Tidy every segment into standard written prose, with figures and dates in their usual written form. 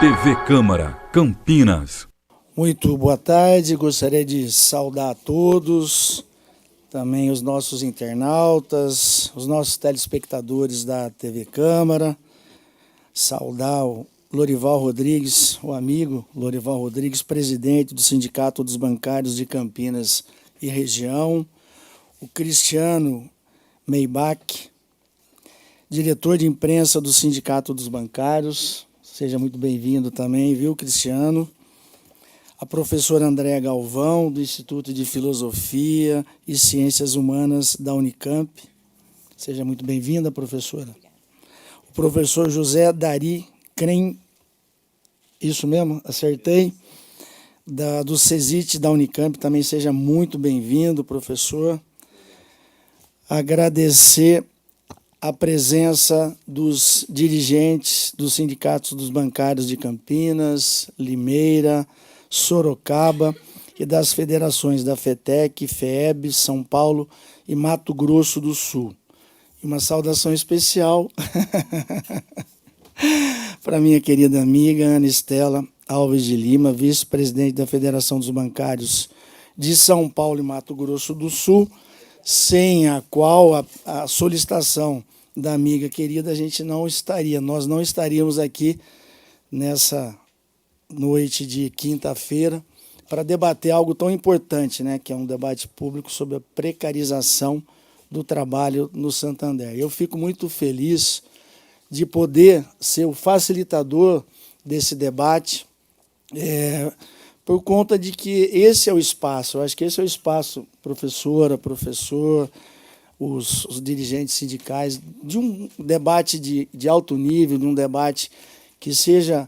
TV Câmara, Campinas. Muito boa tarde, gostaria de saudar a todos, também os nossos internautas, os nossos telespectadores da TV Câmara, saudar o Lorival Rodrigues, o amigo Lorival Rodrigues, presidente do Sindicato dos Bancários de Campinas e região, o Cristiano Meibach, diretor de imprensa do Sindicato dos Bancários. Seja muito bem-vindo também, viu, Cristiano? A professora Andréa Galvão, do Instituto de Filosofia e Ciências Humanas da Unicamp. Seja muito bem-vinda, professora. O professor José Dari Crem, isso mesmo, acertei, do CESIT da Unicamp, também seja muito bem-vindo, professor. Agradecer a presença dos dirigentes dos sindicatos dos bancários de Campinas, Limeira, Sorocaba e das federações da FETEC, FEEB, São Paulo e Mato Grosso do Sul. E uma saudação especial para minha querida amiga Ana Estela Alves de Lima, vice-presidente da Federação dos Bancários de São Paulo e Mato Grosso do Sul, sem a qual a solicitação da amiga querida nós não estaríamos aqui nessa noite de quinta-feira para debater algo tão importante, né, que é um debate público sobre a precarização do trabalho no Santander. Eu fico muito feliz de poder ser o facilitador desse debate, por conta de que esse é o espaço, eu acho que esse é o espaço, professora, professor, os dirigentes sindicais, de um debate de alto nível, de um debate que seja,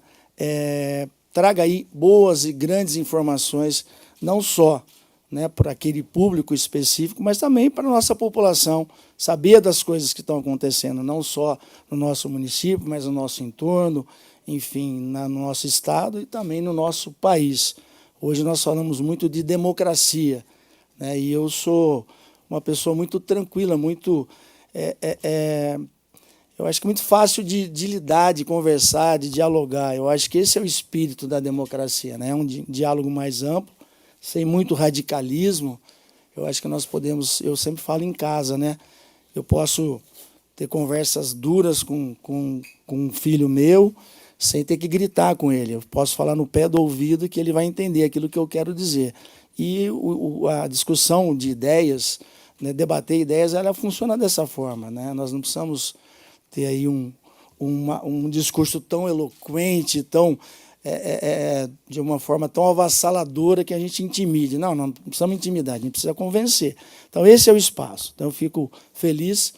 traga aí boas e grandes informações, não só, né, para aquele público específico, mas também para a nossa população, saber das coisas que estão acontecendo, não só no nosso município, mas no nosso entorno, enfim, no nosso estado e também no nosso país. Hoje nós falamos muito de democracia, né, e eu sou uma pessoa muito tranquila, muito, eu acho que muito fácil de lidar, de conversar, de dialogar. Eu acho que esse é o espírito da democracia, né? É um diálogo mais amplo, sem muito radicalismo. Eu acho que nós podemos, eu sempre falo em casa, né? Eu posso ter conversas duras com um filho meu, sem ter que gritar com ele. Eu posso falar no pé do ouvido que ele vai entender aquilo que eu quero dizer. E a discussão de ideias, né, debater ideias, ela funciona dessa forma, né? Nós não precisamos ter aí um discurso tão eloquente, tão, de uma forma tão avassaladora que a gente intimide. Não precisamos intimidar, a gente precisa convencer. Então, esse é o espaço. Então, eu fico feliz,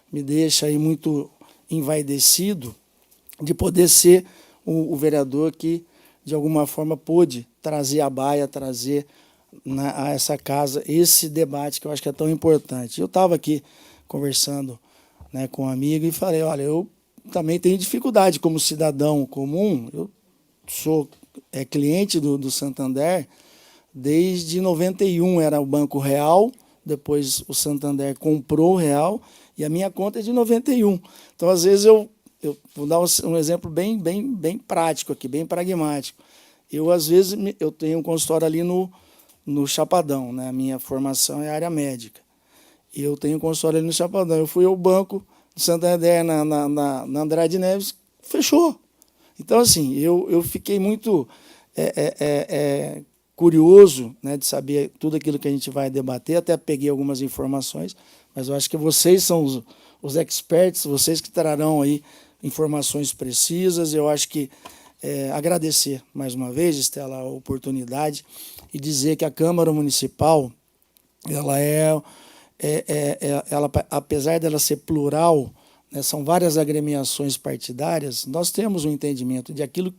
me deixa aí muito envaidecido de poder ser o vereador que, de alguma forma, pôde trazer à baia, trazer a essa casa esse debate que eu acho que é tão importante. Eu estava aqui conversando, né, com um amigo e falei, olha, eu também tenho dificuldade como cidadão comum, eu sou cliente do Santander desde 91, era o Banco Real, depois o Santander comprou o Real e a minha conta é de 91. Então, às vezes, eu vou dar um exemplo bem prático aqui, bem pragmático. Eu, às vezes, eu tenho um consultório ali no Chapadão, né? A minha formação é área médica. Eu tenho um consultório ali no Chapadão. Eu fui ao banco do Santander, na Andrade Neves, fechou. Então, assim, eu fiquei muito curioso, né, de saber tudo aquilo que a gente vai debater, até peguei algumas informações, mas eu acho que vocês são os experts, vocês que trarão aí informações precisas. Eu acho que agradecer mais uma vez, Estela, a oportunidade e dizer que a Câmara Municipal, ela apesar dela ser plural, né, são várias agremiações partidárias, nós temos um entendimento de aquilo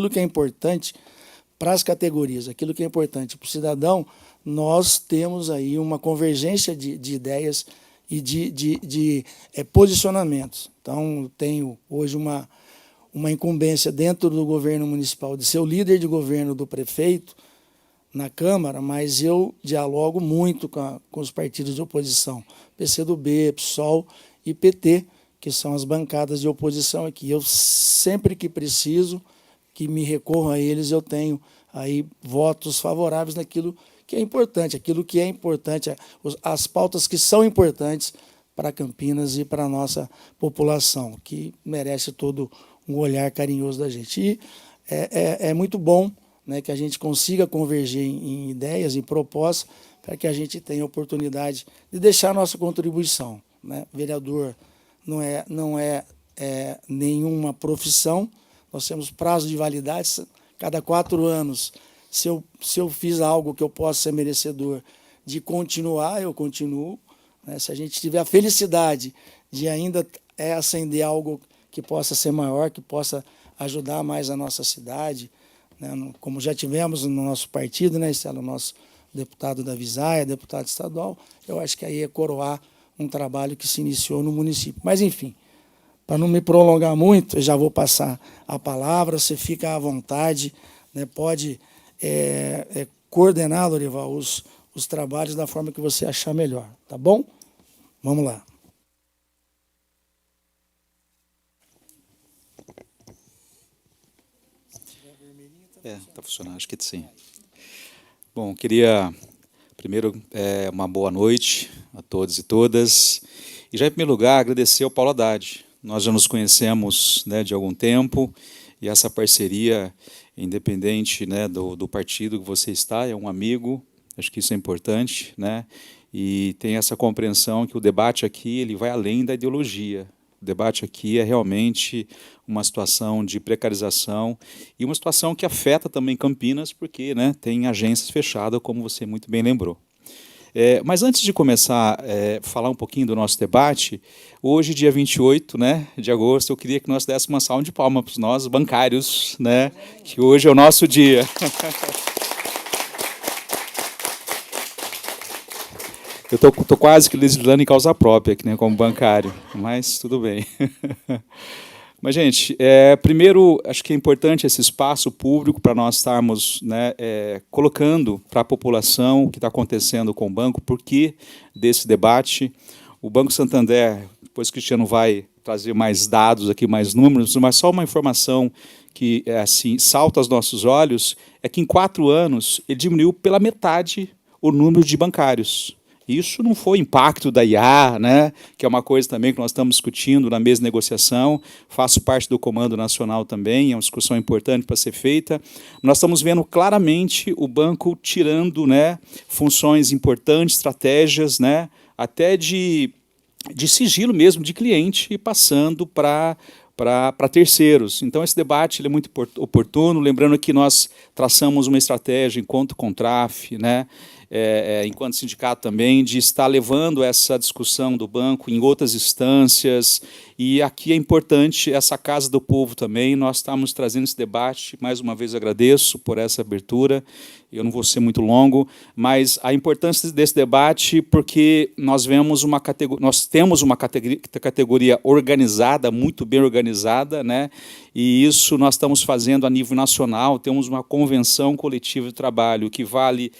que é importante para as categorias, aquilo que é importante para o cidadão, nós temos aí uma convergência de ideias e de posicionamentos. Então, eu tenho hoje uma incumbência dentro do governo municipal de ser o líder de governo do prefeito na Câmara, mas eu dialogo muito com os partidos de oposição, PCdoB, PSOL e PT, que são as bancadas de oposição aqui. Eu, sempre que preciso, que me recorro a eles, eu tenho aí votos favoráveis naquilo que é importante, as pautas que são importantes para Campinas e para a nossa população, que merece todo um olhar carinhoso da gente. E é muito bom, né, que a gente consiga converger em ideias, em propostas, para que a gente tenha a oportunidade de deixar a nossa contribuição, né? Vereador não é nenhuma profissão, nós temos prazo de validade, cada 4 anos, se eu fiz algo que eu possa ser merecedor de continuar, eu continuo, né? Se a gente tiver a felicidade de ainda acender algo que possa ser maior, que possa ajudar mais a nossa cidade, né? Como já tivemos no nosso partido, né, Estela, o nosso deputado da Visaia, deputado estadual, eu acho que aí é coroar um trabalho que se iniciou no município. Mas, enfim, para não me prolongar muito, eu já vou passar a palavra, você fica à vontade, né, pode coordenar, Lorival, os trabalhos da forma que você achar melhor, tá bom? Vamos lá. Está funcionando, acho que sim. Bom, queria primeiro uma boa noite a todos e todas. E já em primeiro lugar, agradecer ao Paulo Haddad. Nós já nos conhecemos, né, de algum tempo, e essa parceria, independente, né, do partido que você está, é um amigo, acho que isso é importante, né? E tem essa compreensão que o debate aqui ele vai além da ideologia. O debate aqui é realmente uma situação de precarização e uma situação que afeta também Campinas, porque, né, tem agências fechadas, como você muito bem lembrou. Mas antes de começar a falar um pouquinho do nosso debate, hoje, dia 28, né, de agosto, eu queria que nós dessemos uma salva de palmas para nós, bancários, né, que hoje é o nosso dia. Eu estou quase que legislando em causa própria, aqui, né, como bancário, mas tudo bem. Mas, gente, primeiro, acho que é importante esse espaço público para nós estarmos, né, colocando para a população o que está acontecendo com o banco, por que desse debate. O Banco Santander, depois o Cristiano vai trazer mais dados aqui, mais números, mas só uma informação que assim, salta aos nossos olhos, é que em 4 anos ele diminuiu pela metade o número de bancários. Isso não foi impacto da IA, né, que é uma coisa também que nós estamos discutindo na mesa de negociação, faço parte do Comando Nacional também, é uma discussão importante para ser feita. Nós estamos vendo claramente o banco tirando, né, funções importantes, estratégias, né, até de sigilo mesmo de cliente e passando para terceiros. Então, esse debate ele é muito oportuno, lembrando que nós traçamos uma estratégia enquanto Contraf, né, enquanto sindicato também, de estar levando essa discussão do banco em outras instâncias, e aqui é importante essa Casa do Povo também, nós estamos trazendo esse debate, mais uma vez agradeço por essa abertura, eu não vou ser muito longo, mas a importância desse debate, porque nós temos uma categoria organizada, muito bem organizada, né? E isso nós estamos fazendo a nível nacional, temos uma convenção coletiva de trabalho que vale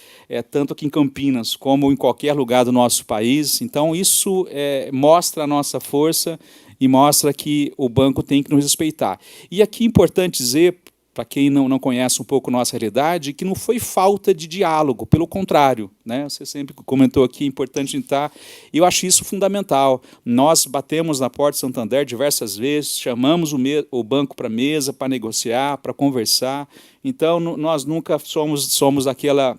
tanto aqui em Campinas como em qualquer lugar do nosso país. Então, isso mostra a nossa força e mostra que o banco tem que nos respeitar. E aqui é importante dizer, para quem não conhece um pouco nossa realidade, que não foi falta de diálogo, pelo contrário, né? Você sempre comentou aqui, é importante entrar, e eu acho isso fundamental. Nós batemos na porta do Santander diversas vezes, chamamos o banco para a mesa, para negociar, para conversar, então nós nunca somos aquela...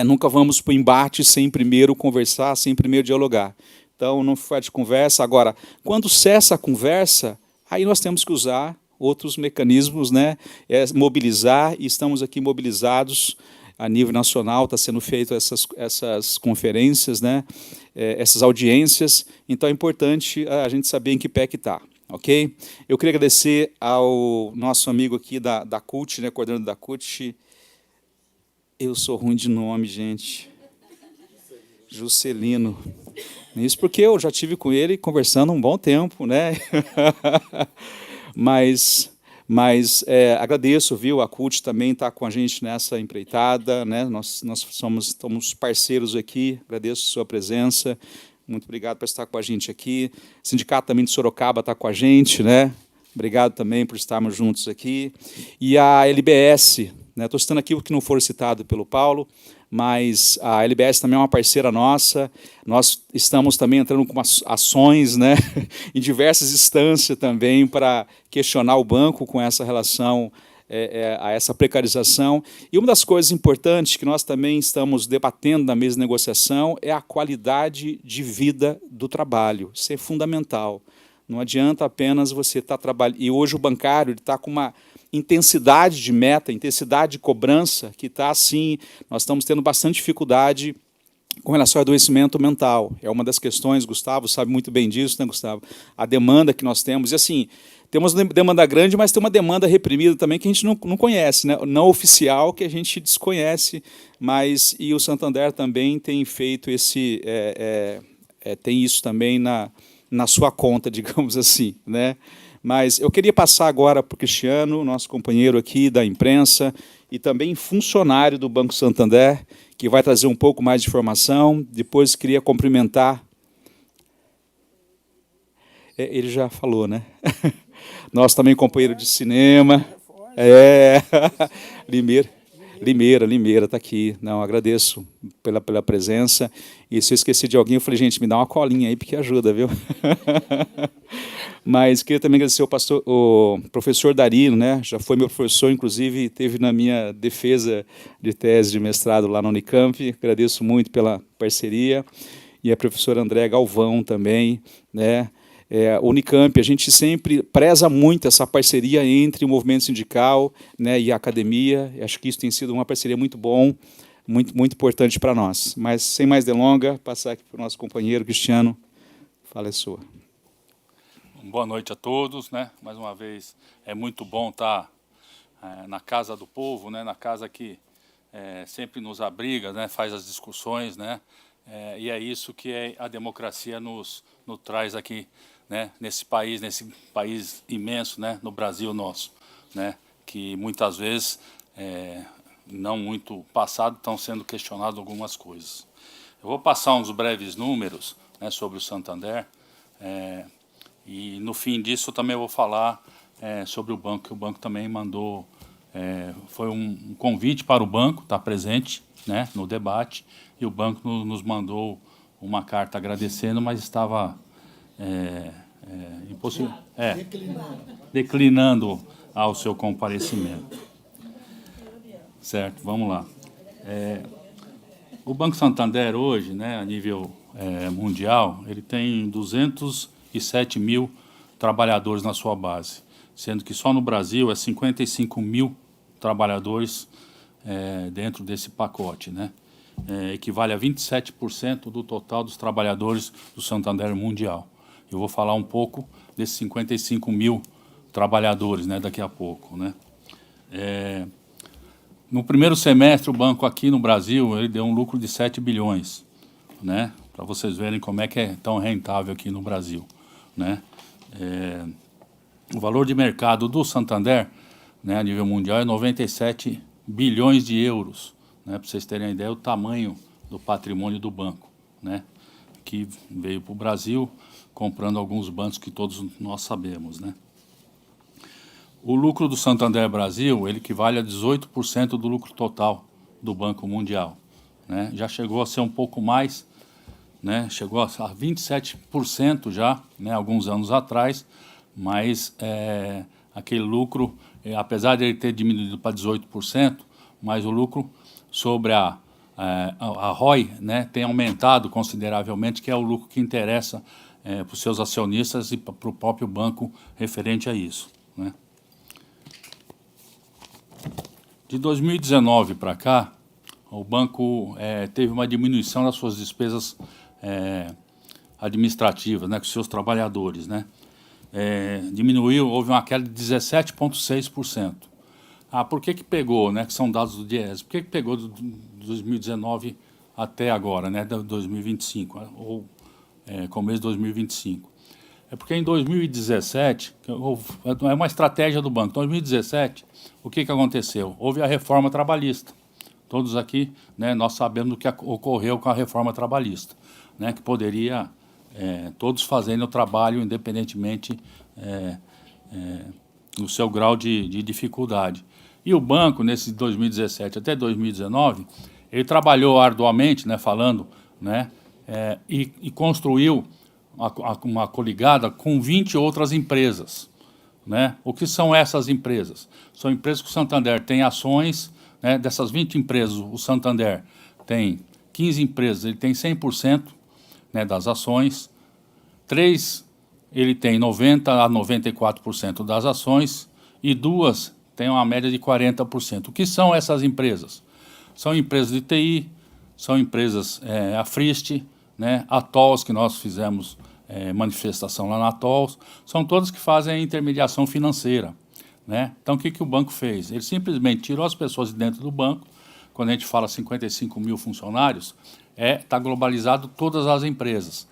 nunca vamos para o embate sem primeiro conversar, sem primeiro dialogar. Então, não faz de conversa. Agora, quando cessa a conversa, aí nós temos que usar outros mecanismos, né? Mobilizar, e estamos aqui mobilizados a nível nacional, está sendo feito essas conferências, né? Essas audiências, então é importante a gente saber em que pé que está, ok? Eu queria agradecer ao nosso amigo aqui da CUT, né? Coordenador da CUT, eu sou ruim de nome, gente, Juscelino. Isso porque eu já tive com ele conversando um bom tempo, né? mas agradeço, viu? A CUT também está com a gente nessa empreitada, né? Nós somos parceiros aqui, agradeço a sua presença, muito obrigado por estar com a gente aqui. O sindicato também de Sorocaba está com a gente, né? obrigado também por estarmos juntos aqui. E a LBS, né, estou citando aqui o que não for citado pelo Paulo, mas a LBS também é uma parceira nossa, nós estamos também entrando com ações, né, em diversas instâncias também para questionar o banco com essa relação a essa precarização. E uma das coisas importantes que nós também estamos debatendo na mesa de negociação é a qualidade de vida do trabalho. Isso é fundamental. Não adianta apenas você estar trabalhando. E hoje o bancário está com uma intensidade de meta, intensidade de cobrança, que está assim, nós estamos tendo bastante dificuldade com relação ao adoecimento mental. É uma das questões, Gustavo sabe muito bem disso, né, Gustavo? A demanda que nós temos. E assim, temos uma demanda grande, mas tem uma demanda reprimida também que a gente não conhece, né? Não oficial, que a gente desconhece, mas e o Santander também tem feito esse... tem isso também na sua conta, digamos assim, né? Mas eu queria passar agora para o Cristiano, nosso companheiro aqui da imprensa, e também funcionário do Banco Santander, que vai trazer um pouco mais de informação. Depois queria cumprimentar... ele já falou, né? Nosso também companheiro de cinema. Limeira está aqui. Não, agradeço pela presença. E se eu esqueci de alguém, eu falei, gente, me dá uma colinha aí, porque ajuda, viu? Mas queria também agradecer o professor Darino, né? Já foi meu professor, inclusive, teve na minha defesa de tese de mestrado lá na Unicamp. Agradeço muito pela parceria. E a professora Andréa Galvão também, né? Unicamp, a gente sempre preza muito essa parceria entre o movimento sindical, né, e a academia. Acho que isso tem sido uma parceria muito bom, muito importante para nós. Mas, sem mais delongas, passar aqui para o nosso companheiro Cristiano. Fala, é sua. Boa noite a todos, né? Mais uma vez, é muito bom estar na casa do povo, né? Na casa que sempre nos abriga, né? Faz as discussões, né? E é isso que a democracia nos traz aqui, né? Nesse país imenso, né? No Brasil nosso, né? Que muitas vezes, não muito passado, estão sendo questionadas algumas coisas. Eu vou passar uns breves números, né? Sobre o Santander. E, no fim disso, eu também vou falar sobre o banco, que o banco também mandou... foi um convite para o banco estar presente, né, no debate, e o banco nos mandou uma carta agradecendo, mas estava declinando ao seu comparecimento. Certo, vamos lá. O Banco Santander hoje, né, a nível mundial, ele tem 207 mil trabalhadores na sua base, sendo que só no Brasil 55 mil trabalhadores dentro desse pacote, né? Equivale a 27% do total dos trabalhadores do Santander Mundial. Eu vou falar um pouco desses 55 mil trabalhadores, né, daqui a pouco, né? No primeiro semestre, o banco aqui no Brasil ele deu um lucro de 7 bilhões, né? Para vocês verem como é que é tão rentável aqui no Brasil, né? O valor de mercado do Santander, né, a nível mundial, é 97 bilhões de euros, né, para vocês terem a ideia do tamanho do patrimônio do banco, né, que veio para o Brasil comprando alguns bancos que todos nós sabemos, né. O lucro do Santander Brasil, ele equivale a 18% do lucro total do Banco Mundial, né, já chegou a ser um pouco mais, né, chegou a 27% já, né, alguns anos atrás, mas aquele lucro, apesar de ele ter diminuído para 18%, mas o lucro sobre a ROI, né, tem aumentado consideravelmente, que é o lucro que interessa para os seus acionistas e para o próprio banco referente a isso, né. De 2019 para cá, o banco teve uma diminuição das suas despesas administrativas, né, com seus trabalhadores, né. Diminuiu, houve uma queda de 17,6%. Por que pegou, né, que são dados do DIEESE? Por que pegou de 2019 até agora, né, de 2025, ou começo de 2025? É porque em 2017, é uma estratégia do banco, em 2017, o que aconteceu? Houve a reforma trabalhista. Todos aqui, né, nós sabemos o que ocorreu com a reforma trabalhista, né, que poderia, todos fazendo o trabalho independentemente no seu grau de dificuldade. E o banco, nesse 2017 até 2019, ele trabalhou arduamente, né, falando, né, e construiu uma coligada com 20 outras empresas. Né? O que são essas empresas? São empresas que o Santander tem ações, né, dessas 20 empresas, o Santander tem 15 empresas, ele tem 100%, né, das ações, 3 ele tem 90% a 94% das ações e 2 têm uma média de 40%. O que são essas empresas? São empresas de TI, são empresas, a Frist, né, a TOLS, que nós fizemos manifestação lá na TOLS, são todas que fazem a intermediação financeira. Né? Então, o que o banco fez? Ele simplesmente tirou as pessoas de dentro do banco. Quando a gente fala 55 mil funcionários, está globalizado todas as empresas.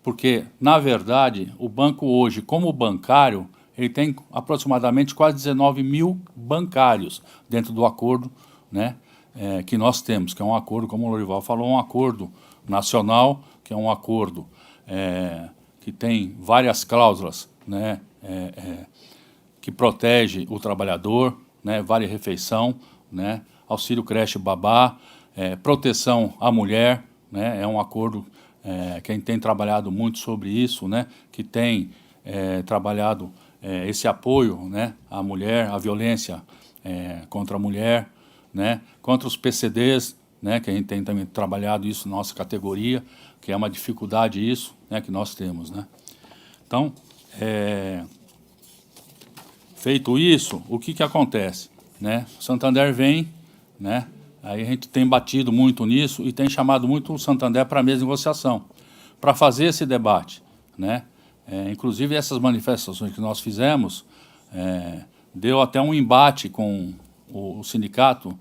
Porque, na verdade, o banco hoje, como bancário, ele tem aproximadamente quase 19 mil bancários dentro do acordo, né, que nós temos, que é um acordo, como o Lorival falou, um acordo nacional, que é um acordo que tem várias cláusulas, né, que protege o trabalhador, né, vale refeição, né, auxílio creche babá, proteção à mulher, né, é um acordo que a gente tem trabalhado muito sobre isso, né, que tem trabalhado esse apoio, né, à mulher, à violência contra a mulher, né, contra os PCDs, né, que a gente tem também trabalhado isso na nossa categoria, que é uma dificuldade isso, né, que nós temos. Né. Então, feito isso, o que acontece? Né? O Santander vem, né, aí a gente tem batido muito nisso e tem chamado muito o Santander para a mesa de negociação, para fazer esse debate. Né? Inclusive, essas manifestações que nós fizemos, deu até um embate com o sindicato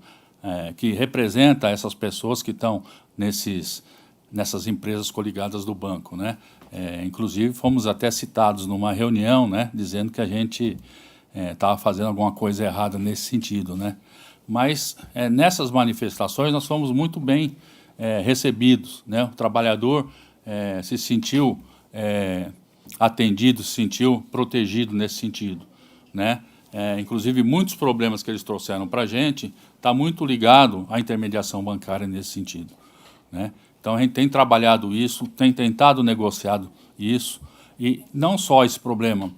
que representa essas pessoas que estão nessas empresas coligadas do banco. Né? Inclusive, fomos até citados numa reunião, né, dizendo que a gente estava fazendo alguma coisa errada nesse sentido. Né? Mas, nessas manifestações, nós fomos muito bem recebidos. Né? O trabalhador se sentiu atendido, se sentiu protegido nesse sentido. Né? Inclusive, muitos problemas que eles trouxeram para a gente está muito ligado à intermediação bancária nesse sentido. Né? Então, a gente tem trabalhado isso, tem tentado negociar isso, e não só esse problema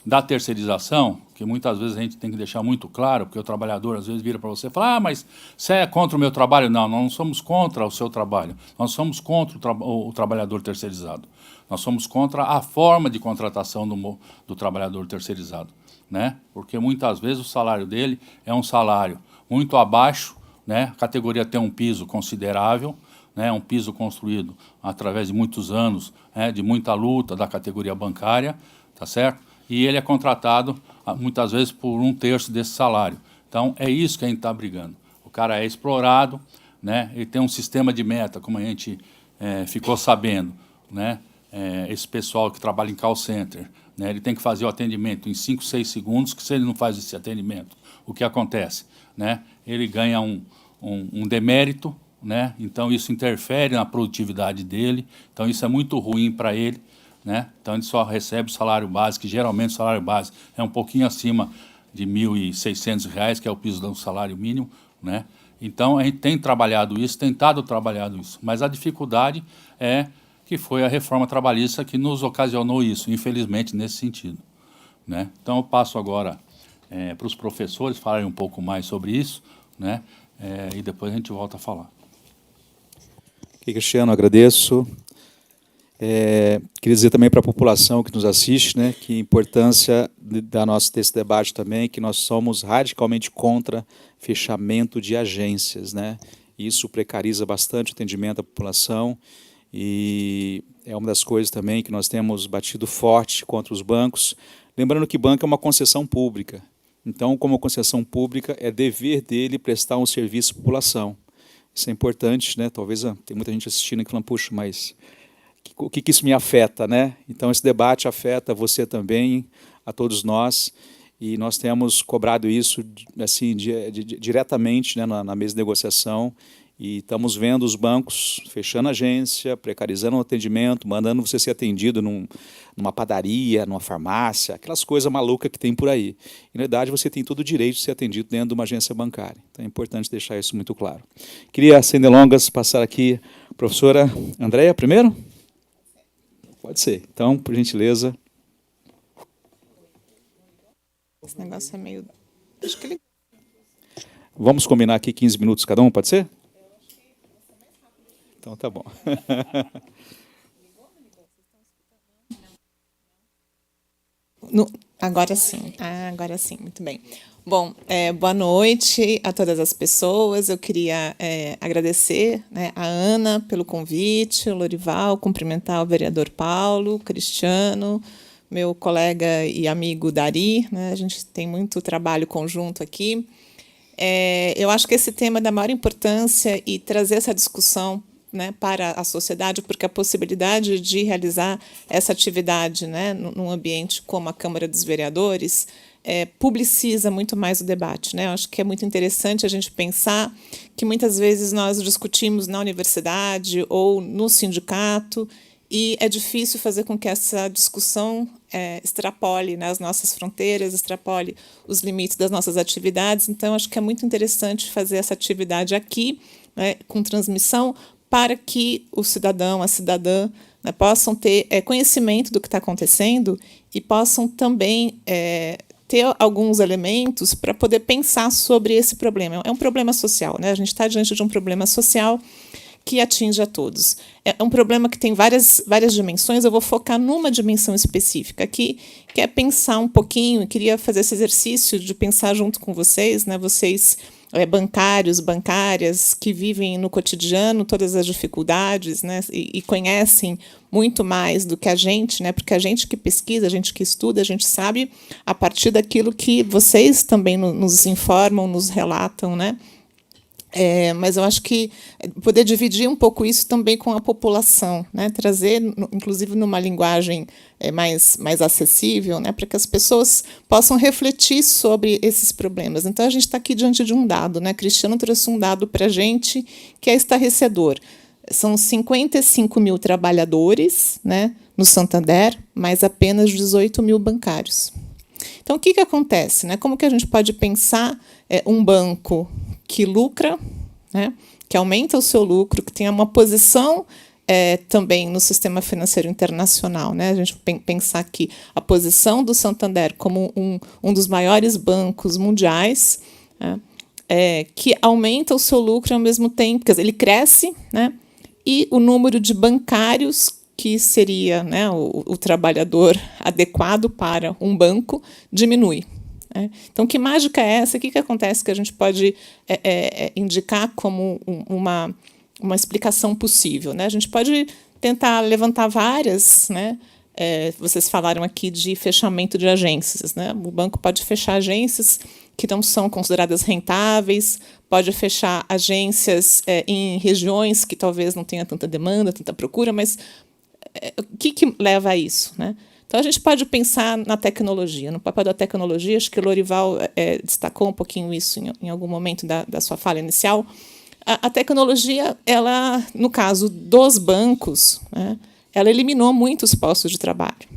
da terceirização, que muitas vezes a gente tem que deixar muito claro, porque o trabalhador às vezes vira para você e fala: mas você é contra o meu trabalho? Não, nós não somos contra o seu trabalho, nós somos contra o trabalhador terceirizado. Nós somos contra a forma de contratação do trabalhador terceirizado. Né? Porque muitas vezes o salário dele é um salário muito abaixo, né? A categoria tem um piso considerável, né? Um piso construído através de muitos anos, de muita luta da categoria bancária, tá certo? E ele é contratado, muitas vezes, por 1/3 desse salário. Então, é isso que a gente está brigando. O cara é explorado, né? Ele tem um sistema de meta, como a gente ficou sabendo. Né? Esse pessoal que trabalha em call center, né? Ele tem que fazer o atendimento em 5, 6 segundos, que se ele não faz esse atendimento, o que acontece? Né? Ele ganha um demérito, né? Então isso interfere na produtividade dele, então isso é muito ruim para ele. Né? Então, ele só recebe o salário base, que geralmente o salário base é um pouquinho acima de R$ 1.600, que é o piso do salário mínimo. Né? Então, a gente tem trabalhado isso, tentado trabalhar isso, mas a dificuldade é que foi a reforma trabalhista que nos ocasionou isso, infelizmente, nesse sentido. Né? Então, eu passo agora para os professores falarem um pouco mais sobre isso, né? E depois a gente volta a falar. Ok, Cristiano, agradeço. Queria dizer também para a população que nos assiste, né, que a importância desse debate também, que nós somos radicalmente contra fechamento de agências. Né? Isso precariza bastante o atendimento à população e é uma das coisas também que nós temos batido forte contra os bancos. Lembrando que banco é uma concessão pública. Então, como concessão pública, é dever dele prestar um serviço à população. Isso é importante, né? Talvez tem muita gente assistindo e falando: puxa, mas o que isso me afeta, né? Então, esse debate afeta você também, a todos nós, e nós temos cobrado isso assim, diretamente, né, na mesa de negociação, E estamos vendo os bancos fechando agência, precarizando o atendimento, mandando você ser atendido numa padaria, numa farmácia, aquelas coisas malucas que tem por aí. E, na verdade, você tem todo o direito de ser atendido dentro de uma agência bancária. Então, é importante deixar isso muito claro. Queria, sem delongas, passar aqui a professora Andréia primeiro? Pode ser. Então, por gentileza. Esse negócio é meio... Acho que ele... Vamos combinar aqui 15 minutos cada um, pode ser? Então tá bom. Agora sim. Agora sim, muito bem. Bom, boa noite a todas as pessoas. Eu queria agradecer, né, a Ana pelo convite, o Lorival, cumprimentar o vereador Paulo, Cristiano, meu colega e amigo Dari, né, a gente tem muito trabalho conjunto aqui. Eu acho que esse tema é da maior importância e trazer essa discussão, né, para a sociedade, porque a possibilidade de realizar essa atividade, né, num ambiente como a Câmara dos Vereadores publiciza muito mais o debate, né? Eu acho que é muito interessante a gente pensar que muitas vezes nós discutimos na universidade ou no sindicato e é difícil fazer com que essa discussão extrapole, né, as nossas fronteiras, extrapole os limites das nossas atividades. Então, acho que é muito interessante fazer essa atividade aqui, né, com transmissão, para que o cidadão, a cidadã, né, possam ter conhecimento do que está acontecendo e possam também ter alguns elementos para poder pensar sobre esse problema. É um problema social, né? A gente está diante de um problema social que atinge a todos. É um problema que tem várias dimensões, eu vou focar numa dimensão específica aqui, que é pensar um pouquinho, eu queria fazer esse exercício de pensar junto com vocês, né, vocês bancários, bancárias, que vivem no cotidiano todas as dificuldades, né, e conhecem muito mais do que a gente, né, porque a gente que pesquisa, a gente que estuda, a gente sabe a partir daquilo que vocês também nos informam, nos relatam, né. Mas eu acho que poder dividir um pouco isso também com a população, né? Trazer, inclusive, numa linguagem mais acessível, né? Para que as pessoas possam refletir sobre esses problemas. Então, a gente está aqui diante de um dado, né? Cristiano trouxe um dado para a gente que é estarrecedor. São 55 mil trabalhadores, né, no Santander, mas apenas 18 mil bancários. Então, o que acontece, né? Como que a gente pode pensar um banco que lucra, né, que aumenta o seu lucro, que tenha uma posição também no sistema financeiro internacional, né? A gente pensar aqui a posição do Santander como um dos maiores bancos mundiais, né, que aumenta o seu lucro ao mesmo tempo, quer dizer, ele cresce, né, e o número de bancários, que seria, né, o trabalhador adequado para um banco, diminui. Então, que mágica é essa? O que acontece que a gente pode indicar como uma explicação possível, né? A gente pode tentar levantar várias, né? Vocês falaram aqui de fechamento de agências, né? O banco pode fechar agências que não são consideradas rentáveis, pode fechar agências em regiões que talvez não tenha tanta demanda, tanta procura, mas o que leva a isso, né? Então, a gente pode pensar na tecnologia, no papel da tecnologia. Acho que o Lorival destacou um pouquinho isso em algum momento da sua fala inicial. A tecnologia, ela, no caso dos bancos, né, ela eliminou muitos postos de trabalho.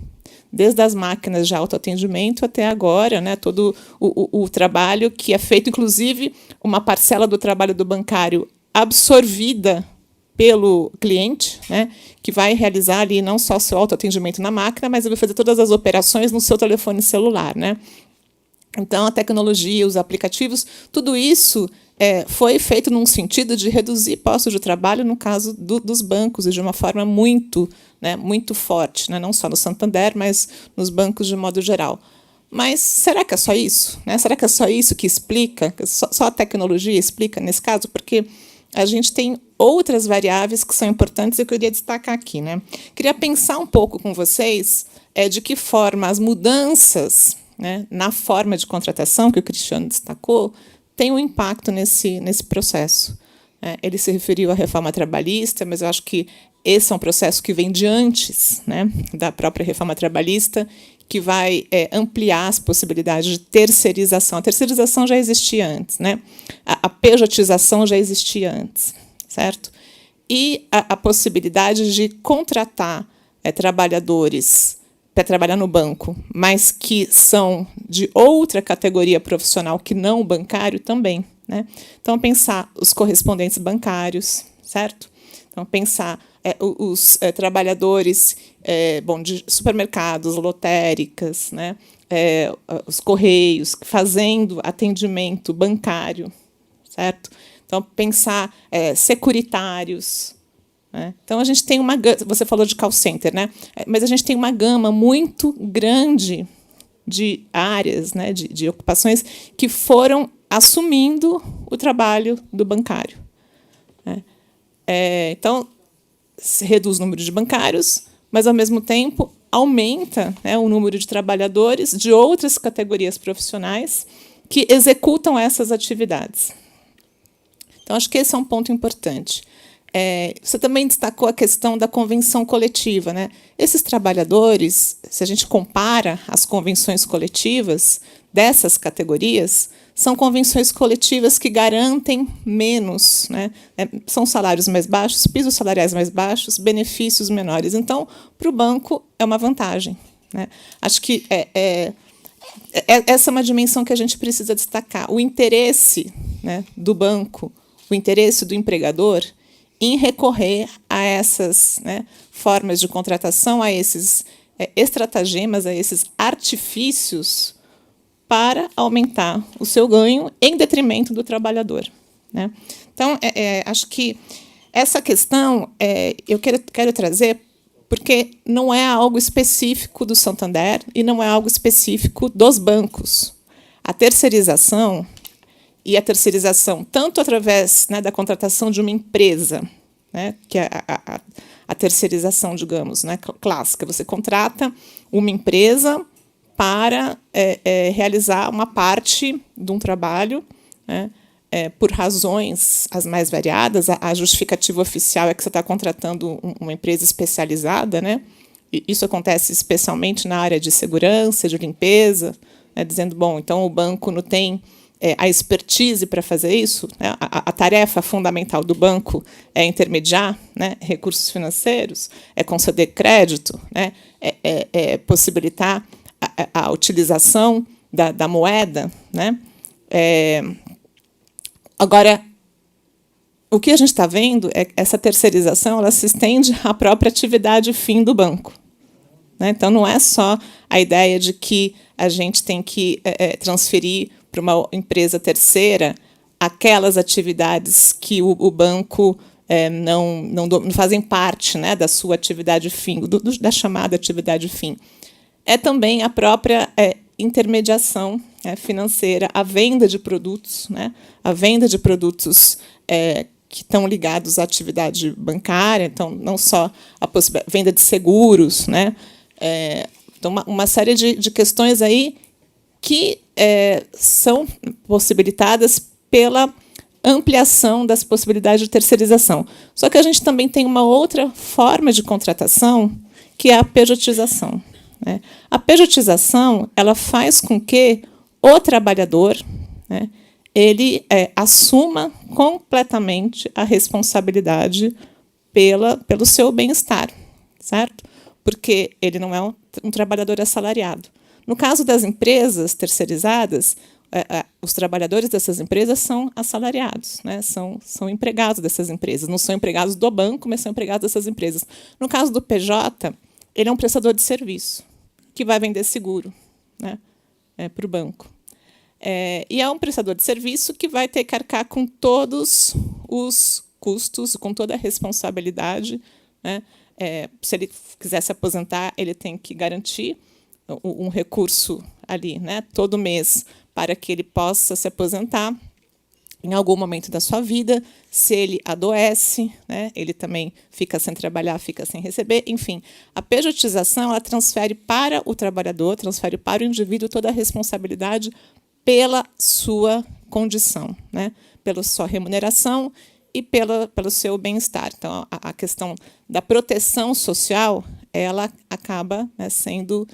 Desde as máquinas de autoatendimento até agora, né, todo o trabalho que é feito, inclusive, uma parcela do trabalho do bancário absorvida pelo cliente, né, que vai realizar ali não só seu autoatendimento na máquina, mas vai fazer todas as operações no seu telefone celular, né? Então, a tecnologia, os aplicativos, tudo isso foi feito num sentido de reduzir postos de trabalho, no caso dos bancos, e de uma forma muito, né, muito forte, né? Não só no Santander, mas nos bancos de modo geral. Mas será que é só isso? Né? Será que é só isso que explica? Só a tecnologia explica nesse caso? Porque a gente tem outras variáveis que são importantes e eu queria destacar aqui, né? Queria pensar um pouco com vocês de que forma as mudanças, né, na forma de contratação, que o Cristiano destacou, têm um impacto nesse processo. Ele se referiu à reforma trabalhista, mas eu acho que esse é um processo que vem de antes, né, da própria reforma trabalhista, que vai ampliar as possibilidades de terceirização. A terceirização já existia antes, né? A pejotização já existia antes. certo? E a possibilidade de contratar trabalhadores para trabalhar no banco, mas que são de outra categoria profissional que não o bancário também, né? Então, pensar os correspondentes bancários, certo? Então, pensar os trabalhadores de supermercados, lotéricas, né? Os correios, fazendo atendimento bancário, certo? Então, pensar securitários. Né? Então, a gente tem uma gama, você falou de call center, né? Mas a gente tem uma gama muito grande de áreas, né? de ocupações que foram assumindo o trabalho do bancário. Né? Então, se reduz o número de bancários, mas, ao mesmo tempo, aumenta, né, o número de trabalhadores de outras categorias profissionais que executam essas atividades. Então, acho que esse é um ponto importante. Você também destacou a questão da convenção coletiva, né? Esses trabalhadores, se a gente compara as convenções coletivas dessas categorias, são convenções coletivas que garantem menos, né? São salários mais baixos, pisos salariais mais baixos, benefícios menores. Então, para o banco, é uma vantagem. Né? Acho que essa é uma dimensão que a gente precisa destacar. O interesse, né, do banco, o interesse do empregador em recorrer a essas, né, formas de contratação, a esses estratagemas, a esses artifícios para aumentar o seu ganho em detrimento do trabalhador. Né? Então, acho que essa questão eu quero trazer porque não é algo específico do Santander e não é algo específico dos bancos. A terceirização, e a terceirização tanto através, né, da contratação de uma empresa, né, que é a terceirização, digamos, né, clássica. Você contrata uma empresa para realizar uma parte de um trabalho, né, por razões as mais variadas. A justificativa oficial é que você está contratando uma empresa especializada, né? E isso acontece especialmente na área de segurança, de limpeza, né, dizendo, bom, então o banco não tem a expertise para fazer isso, né? A tarefa fundamental do banco é intermediar, né, recursos financeiros, é conceder crédito, né, possibilitar a utilização da moeda. Né? Agora, o que a gente está vendo é que essa terceirização ela se estende à própria atividade fim do banco. Né? Então, não é só a ideia de que a gente tem que transferir para uma empresa terceira aquelas atividades que o banco não fazem parte, né, da sua atividade fim, da chamada atividade fim. É também a própria intermediação financeira, a venda de produtos, né, a venda de produtos que estão ligados à atividade bancária, então não só a venda de seguros, né, então uma série de questões aí que são possibilitadas pela ampliação das possibilidades de terceirização. Só que a gente também tem uma outra forma de contratação, que é a pejotização. Né? A pejotização ela faz com que o trabalhador, né, ele assuma completamente a responsabilidade pelo seu bem-estar, certo? Porque ele não é um trabalhador assalariado. No caso das empresas terceirizadas, os trabalhadores dessas empresas são assalariados, né? São empregados dessas empresas. Não são empregados do banco, mas são empregados dessas empresas. No caso do PJ, ele é um prestador de serviço, que vai vender seguro, né, para o banco. E é um prestador de serviço que vai ter que arcar com todos os custos, com toda a responsabilidade. Né? Se ele quiser se aposentar, ele tem que garantir um recurso ali, né, todo mês, para que ele possa se aposentar em algum momento da sua vida. Se ele adoece, né, ele também fica sem trabalhar, fica sem receber. Enfim, a pejotização ela transfere para o trabalhador, transfere para o indivíduo toda a responsabilidade pela sua condição, né, pela sua remuneração e pelo seu bem-estar. Então, a questão da proteção social ela acaba, né, sendo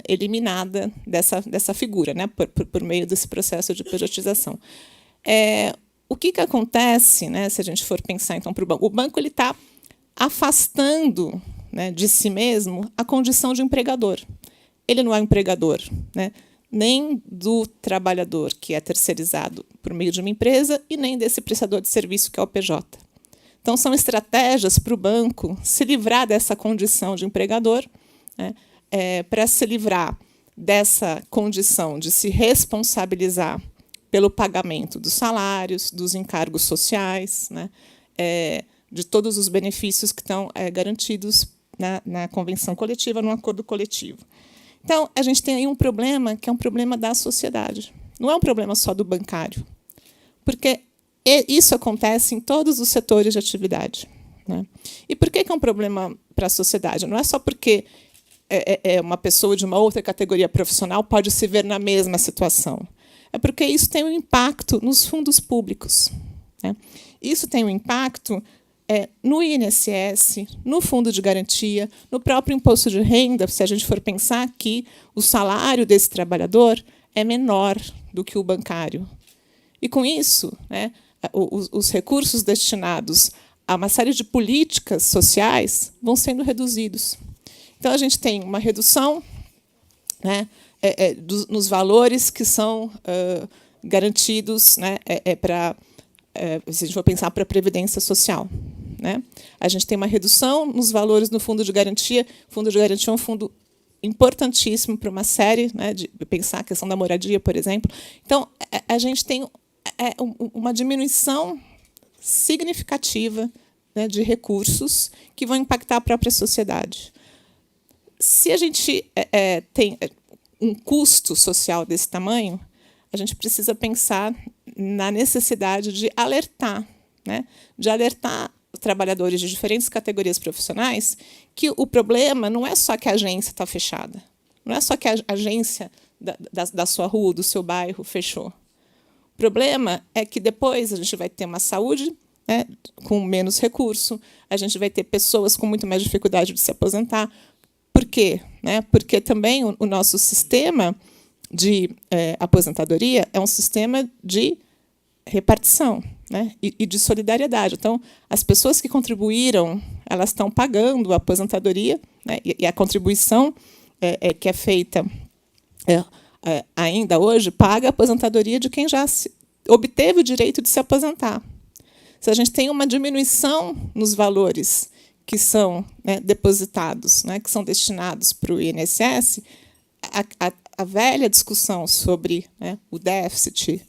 eliminada dessa figura, né, por meio desse processo de pejotização. o que acontece, né, se a gente for pensar então para o banco? O banco ele está afastando, né, de si mesmo a condição de empregador. Ele não é um empregador, né, nem do trabalhador que é terceirizado por meio de uma empresa e nem desse prestador de serviço que é o PJ. Então, são estratégias para o banco se livrar dessa condição de empregador, né, para se livrar dessa condição de se responsabilizar pelo pagamento dos salários, dos encargos sociais, né, de todos os benefícios que estão garantidos na convenção coletiva, no acordo coletivo. Então, a gente tem aí um problema que é um problema da sociedade. Não é um problema só do bancário, porque isso acontece em todos os setores de atividade, né? E por que é um problema para a sociedade? Não é só porque uma pessoa de uma outra categoria profissional pode se ver na mesma situação. É porque isso tem um impacto nos fundos públicos, né? Isso tem um impacto no INSS, no Fundo de Garantia, no próprio imposto de renda, se a gente for pensar que o salário desse trabalhador é menor do que o bancário. E, com isso, né, os recursos destinados a uma série de políticas sociais vão sendo reduzidos. Então, a gente tem uma redução, né, nos valores que são garantidos, né, se a gente for pensar para a Previdência Social, né? A gente tem uma redução nos valores no Fundo de Garantia. O Fundo de Garantia é um fundo importantíssimo para uma série, né, de pensar a questão da moradia, por exemplo. Então, a gente tem uma diminuição significativa, né, de recursos que vão impactar a própria sociedade. Se a gente tem um custo social desse tamanho, a gente precisa pensar na necessidade de alertar, né, trabalhadores de diferentes categorias profissionais que o problema não é só que a agência está fechada, não é só que a agência da sua rua, do seu bairro, fechou. O problema é que depois a gente vai ter uma saúde, né, com menos recurso, a gente vai ter pessoas com muito mais dificuldade de se aposentar. Por quê? Né? Porque também o nosso sistema de aposentadoria é um sistema de repartição, né, e de solidariedade. Então, as pessoas que contribuíram, elas estão pagando a aposentadoria, né, e a contribuição que é feita ainda hoje paga a aposentadoria de quem já obteve o direito de se aposentar. Se a gente tem uma diminuição nos valores que são, né, depositados, né, que são destinados para o INSS, a velha discussão sobre, né, o déficit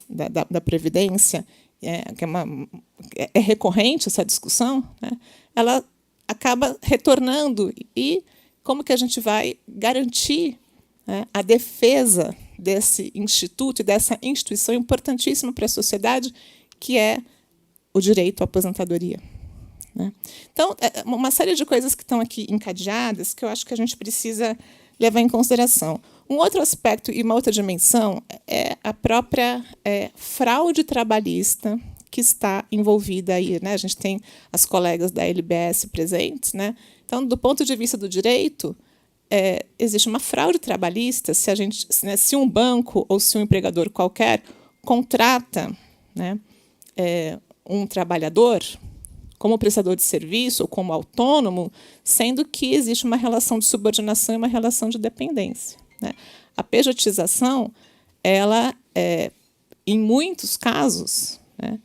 da Previdência, é recorrente essa discussão, né, ela acaba retornando. E como que a gente vai garantir, né, a defesa desse instituto e dessa instituição importantíssima para a sociedade, que é o direito à aposentadoria, né? Então, uma série de coisas que estão aqui encadeadas que eu acho que a gente precisa levar em consideração. Um outro aspecto e uma outra dimensão é a própria fraude trabalhista que está envolvida aí, né? A gente tem as colegas da LBS presentes, né? Então, do ponto de vista do direito, existe uma fraude trabalhista se um banco ou se um empregador qualquer contrata, né, um trabalhador como prestador de serviço ou como autônomo, sendo que existe uma relação de subordinação e uma relação de dependência, né? A pejotização, ela, em muitos casos, né,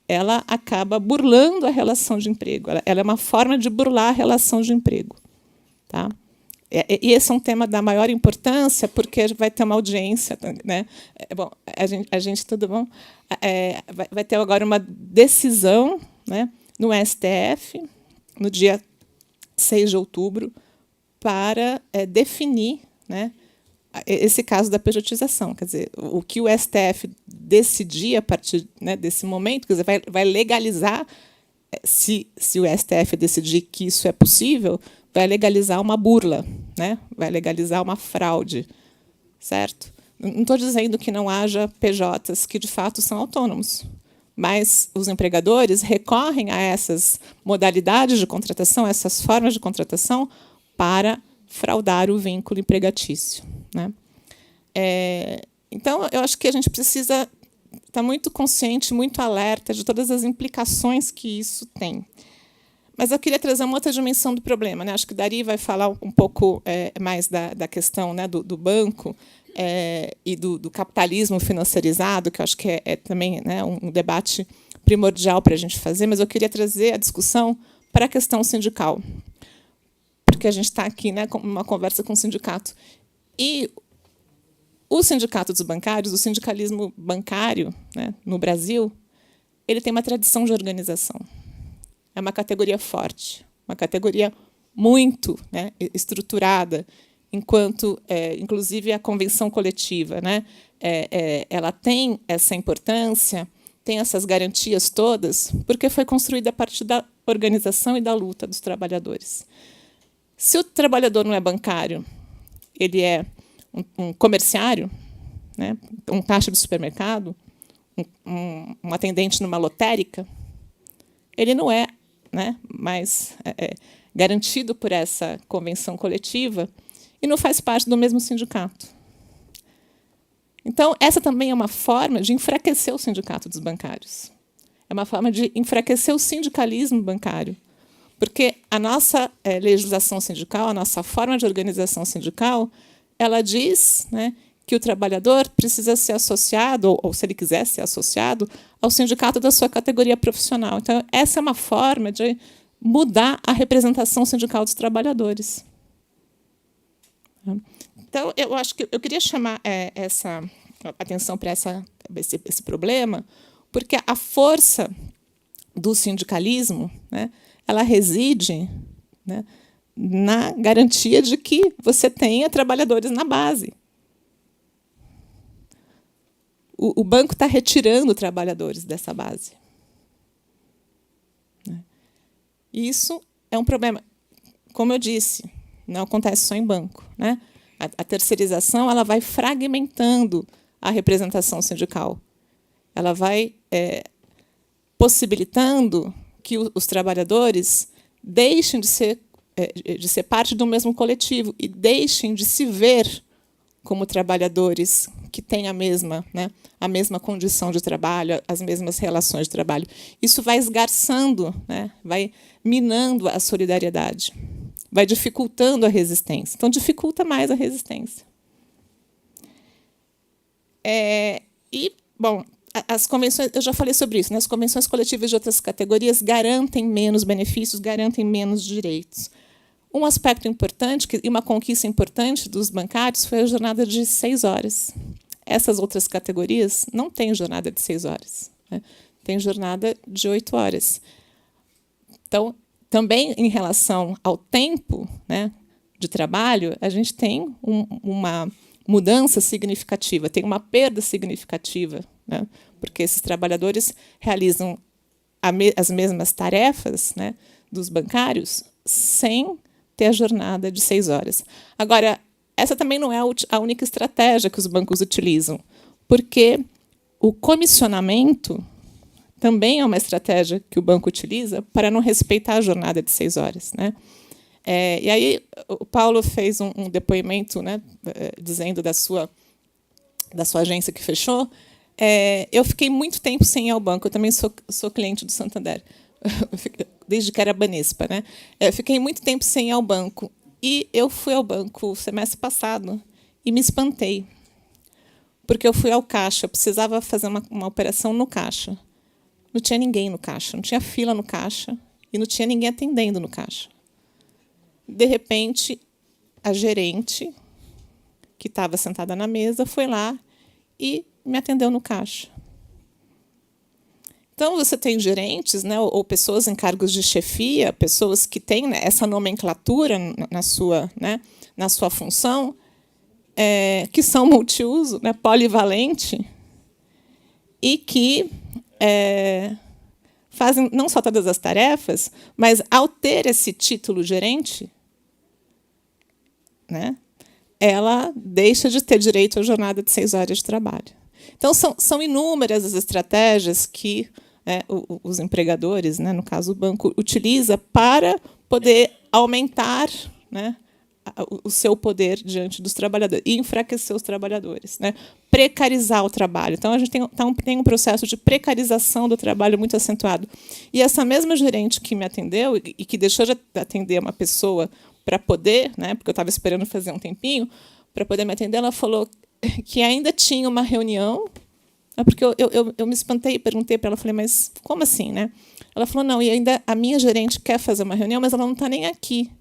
ela acaba burlando a relação de emprego. Ela é uma forma de burlar a relação de emprego, tá? E esse é um tema da maior importância, porque vai ter uma audiência, né? Bom, a gente tudo bom? Vai ter agora uma decisão, né, no STF, no dia 6 de outubro, para definir, né, esse caso da pejotização. Quer dizer, o que o STF decidir a partir, né, desse momento, quer dizer, vai legalizar, se o STF decidir que isso é possível, vai legalizar uma burla, né? Vai legalizar uma fraude, certo? Não estou dizendo que não haja PJs que, de fato, são autônomos, mas os empregadores recorrem a essas modalidades de contratação, essas formas de contratação, para fraudar o vínculo empregatício, né? Então, eu acho que a gente precisa está muito consciente, muito alerta de todas as implicações que isso tem. Mas eu queria trazer uma outra dimensão do problema, né? Acho que Dari vai falar um pouco mais da questão, né, do banco e do capitalismo financiarizado, que eu acho que é também, né, um debate primordial para a gente fazer, mas eu queria trazer a discussão para a questão sindical, porque a gente está aqui, né, com uma conversa com o sindicato. E o sindicato dos bancários, o sindicalismo bancário, né, no Brasil, ele tem uma tradição de organização. É uma categoria forte, uma categoria muito, né, estruturada, enquanto, inclusive, a convenção coletiva, né, ela tem essa importância, tem essas garantias todas, porque foi construída a partir da organização e da luta dos trabalhadores. Se o trabalhador não é bancário, ele é um comerciário, né, um caixa de supermercado, um atendente numa lotérica, ele não é, né, mais garantido por essa convenção coletiva e não faz parte do mesmo sindicato. Então, essa também é uma forma de enfraquecer o sindicato dos bancários. É uma forma de enfraquecer o sindicalismo bancário, porque a nossa legislação sindical, a nossa forma de organização sindical, ela diz, né, que o trabalhador precisa ser associado, ou se ele quiser ser associado, ao sindicato da sua categoria profissional. Então, essa é uma forma de mudar a representação sindical dos trabalhadores. Então, eu acho que eu queria chamar essa atenção para esse problema, porque a força do sindicalismo, né, ela reside, né, na garantia de que você tenha trabalhadores na base. O banco está retirando trabalhadores dessa base. E isso é um problema. Como eu disse, não acontece só em banco, né? A terceirização ela vai fragmentando a representação sindical. Ela vai possibilitando que os trabalhadores deixem de ser parte do mesmo coletivo e deixem de se ver como trabalhadores que têm a mesma condição de trabalho, as mesmas relações de trabalho. Isso vai esgarçando, né, vai minando a solidariedade, vai dificultando a resistência. Então, dificulta mais a resistência. Bom, as convenções, eu já falei sobre isso, né? As convenções coletivas de outras categorias garantem menos benefícios, garantem menos direitos. Um aspecto importante e uma conquista importante dos bancários foi a jornada de 6 horas. Essas outras categorias não têm jornada de 6 horas, né? Tem jornada de 8 horas. Então, também em relação ao tempo, né, de trabalho, a gente tem uma mudança significativa, tem uma perda significativa, né, porque esses trabalhadores realizam as mesmas tarefas, né, dos bancários sem ter a jornada de 6 horas. Agora, essa também não é a única estratégia que os bancos utilizam, porque o comissionamento também é uma estratégia que o banco utiliza para não respeitar a jornada de 6 horas, né? E aí o Paulo fez um depoimento, né, dizendo da sua agência que fechou. Eu fiquei muito tempo sem ir ao banco. Eu também sou cliente do Santander, desde que era Banespa, né? Fiquei muito tempo sem ir ao banco. E eu fui ao banco o semestre passado e me espantei, porque eu fui ao caixa. Eu precisava fazer uma operação no caixa. Não tinha ninguém no caixa, não tinha fila no caixa e não tinha ninguém atendendo no caixa. De repente, a gerente, que estava sentada na mesa, foi lá e me atendeu no caixa. Então, você tem gerentes, né, ou pessoas em cargos de chefia, pessoas que têm, né, essa nomenclatura na sua função, que são multiuso, né, polivalente, e que fazem não só todas as tarefas, mas, ao ter esse título gerente, né, ela deixa de ter direito à jornada de 6 horas de trabalho. Então, são inúmeras as estratégias que os empregadores, né, no caso o banco, utiliza para poder aumentar, né, o seu poder diante dos trabalhadores e enfraquecer os trabalhadores, né? Precarizar o trabalho. Então, a gente tem um processo de precarização do trabalho muito acentuado. E essa mesma gerente que me atendeu e que deixou de atender uma pessoa para poder, né, porque eu estava esperando fazer um tempinho, para poder me atender, ela falou que ainda tinha uma reunião, porque eu me espantei e perguntei para ela, falei, mas como assim, né? Ela falou, não, e ainda a minha gerente quer fazer uma reunião, mas ela não está nem aqui.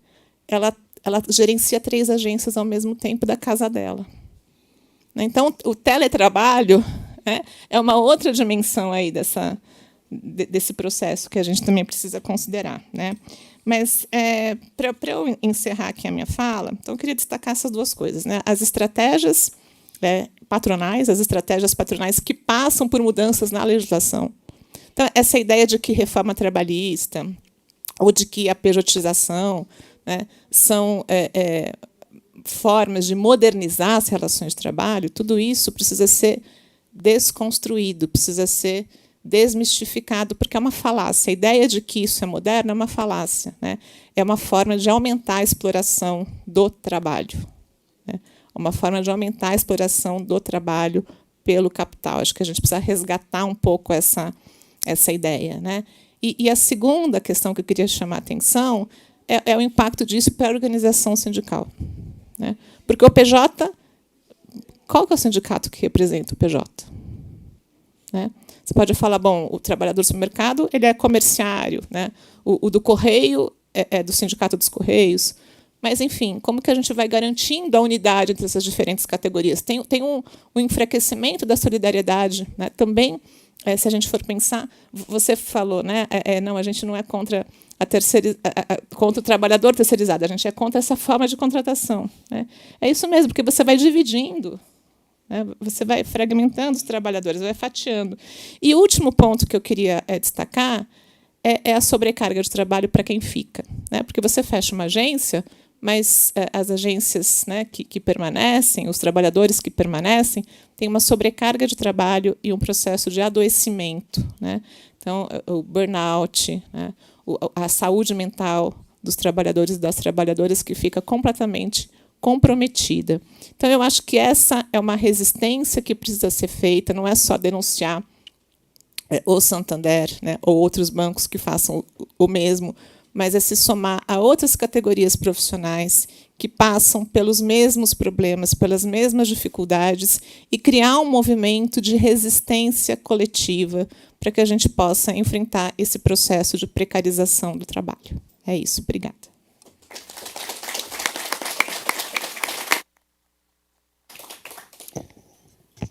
Ela gerencia 3 agências ao mesmo tempo da casa dela. Então, o teletrabalho, né, é uma outra dimensão aí desse processo que a gente também precisa considerar, né? Mas, para eu encerrar aqui a minha fala, então eu queria destacar essas 2 coisas, né? As estratégias patronais, as estratégias patronais que passam por mudanças na legislação. Então, essa ideia de que reforma trabalhista ou de que a pejotização, né, são formas de modernizar as relações de trabalho, tudo isso precisa ser desconstruído, precisa ser desmistificado, porque é uma falácia. A ideia de que isso é moderno é uma falácia, né? É uma forma de aumentar a exploração do trabalho, né? Uma forma de aumentar a exploração do trabalho pelo capital. Acho que a gente precisa resgatar um pouco essa ideia, né? E a segunda questão que eu queria chamar a atenção é o impacto disso para a organização sindical, né? Porque o PJ, qual que é o sindicato que representa o PJ? Né? Você pode falar, bom, o trabalhador do supermercado ele é comerciário, né? O do Correio é do Sindicato dos Correios. Mas, enfim, como que a gente vai garantindo a unidade entre essas diferentes categorias? Tem um enfraquecimento da solidariedade, né? Também, se a gente for pensar, você falou, né? Não, a gente não é contra contra o trabalhador terceirizado, a gente é contra essa forma de contratação, né? É isso mesmo, porque você vai dividindo, né? Você vai fragmentando os trabalhadores, vai fatiando. E o último ponto que eu queria destacar é a sobrecarga de trabalho para quem fica, né? Porque você fecha uma agência, mas as agências, né, que permanecem, os trabalhadores que permanecem, têm uma sobrecarga de trabalho e um processo de adoecimento, né? Então, o burnout, né, a saúde mental dos trabalhadores e das trabalhadoras que fica completamente comprometida. Então, eu acho que essa é uma resistência que precisa ser feita, não é só denunciar o Santander, né, ou outros bancos que façam o mesmo, mas é se somar a outras categorias profissionais que passam pelos mesmos problemas, pelas mesmas dificuldades, e criar um movimento de resistência coletiva para que a gente possa enfrentar esse processo de precarização do trabalho. É isso. Obrigada.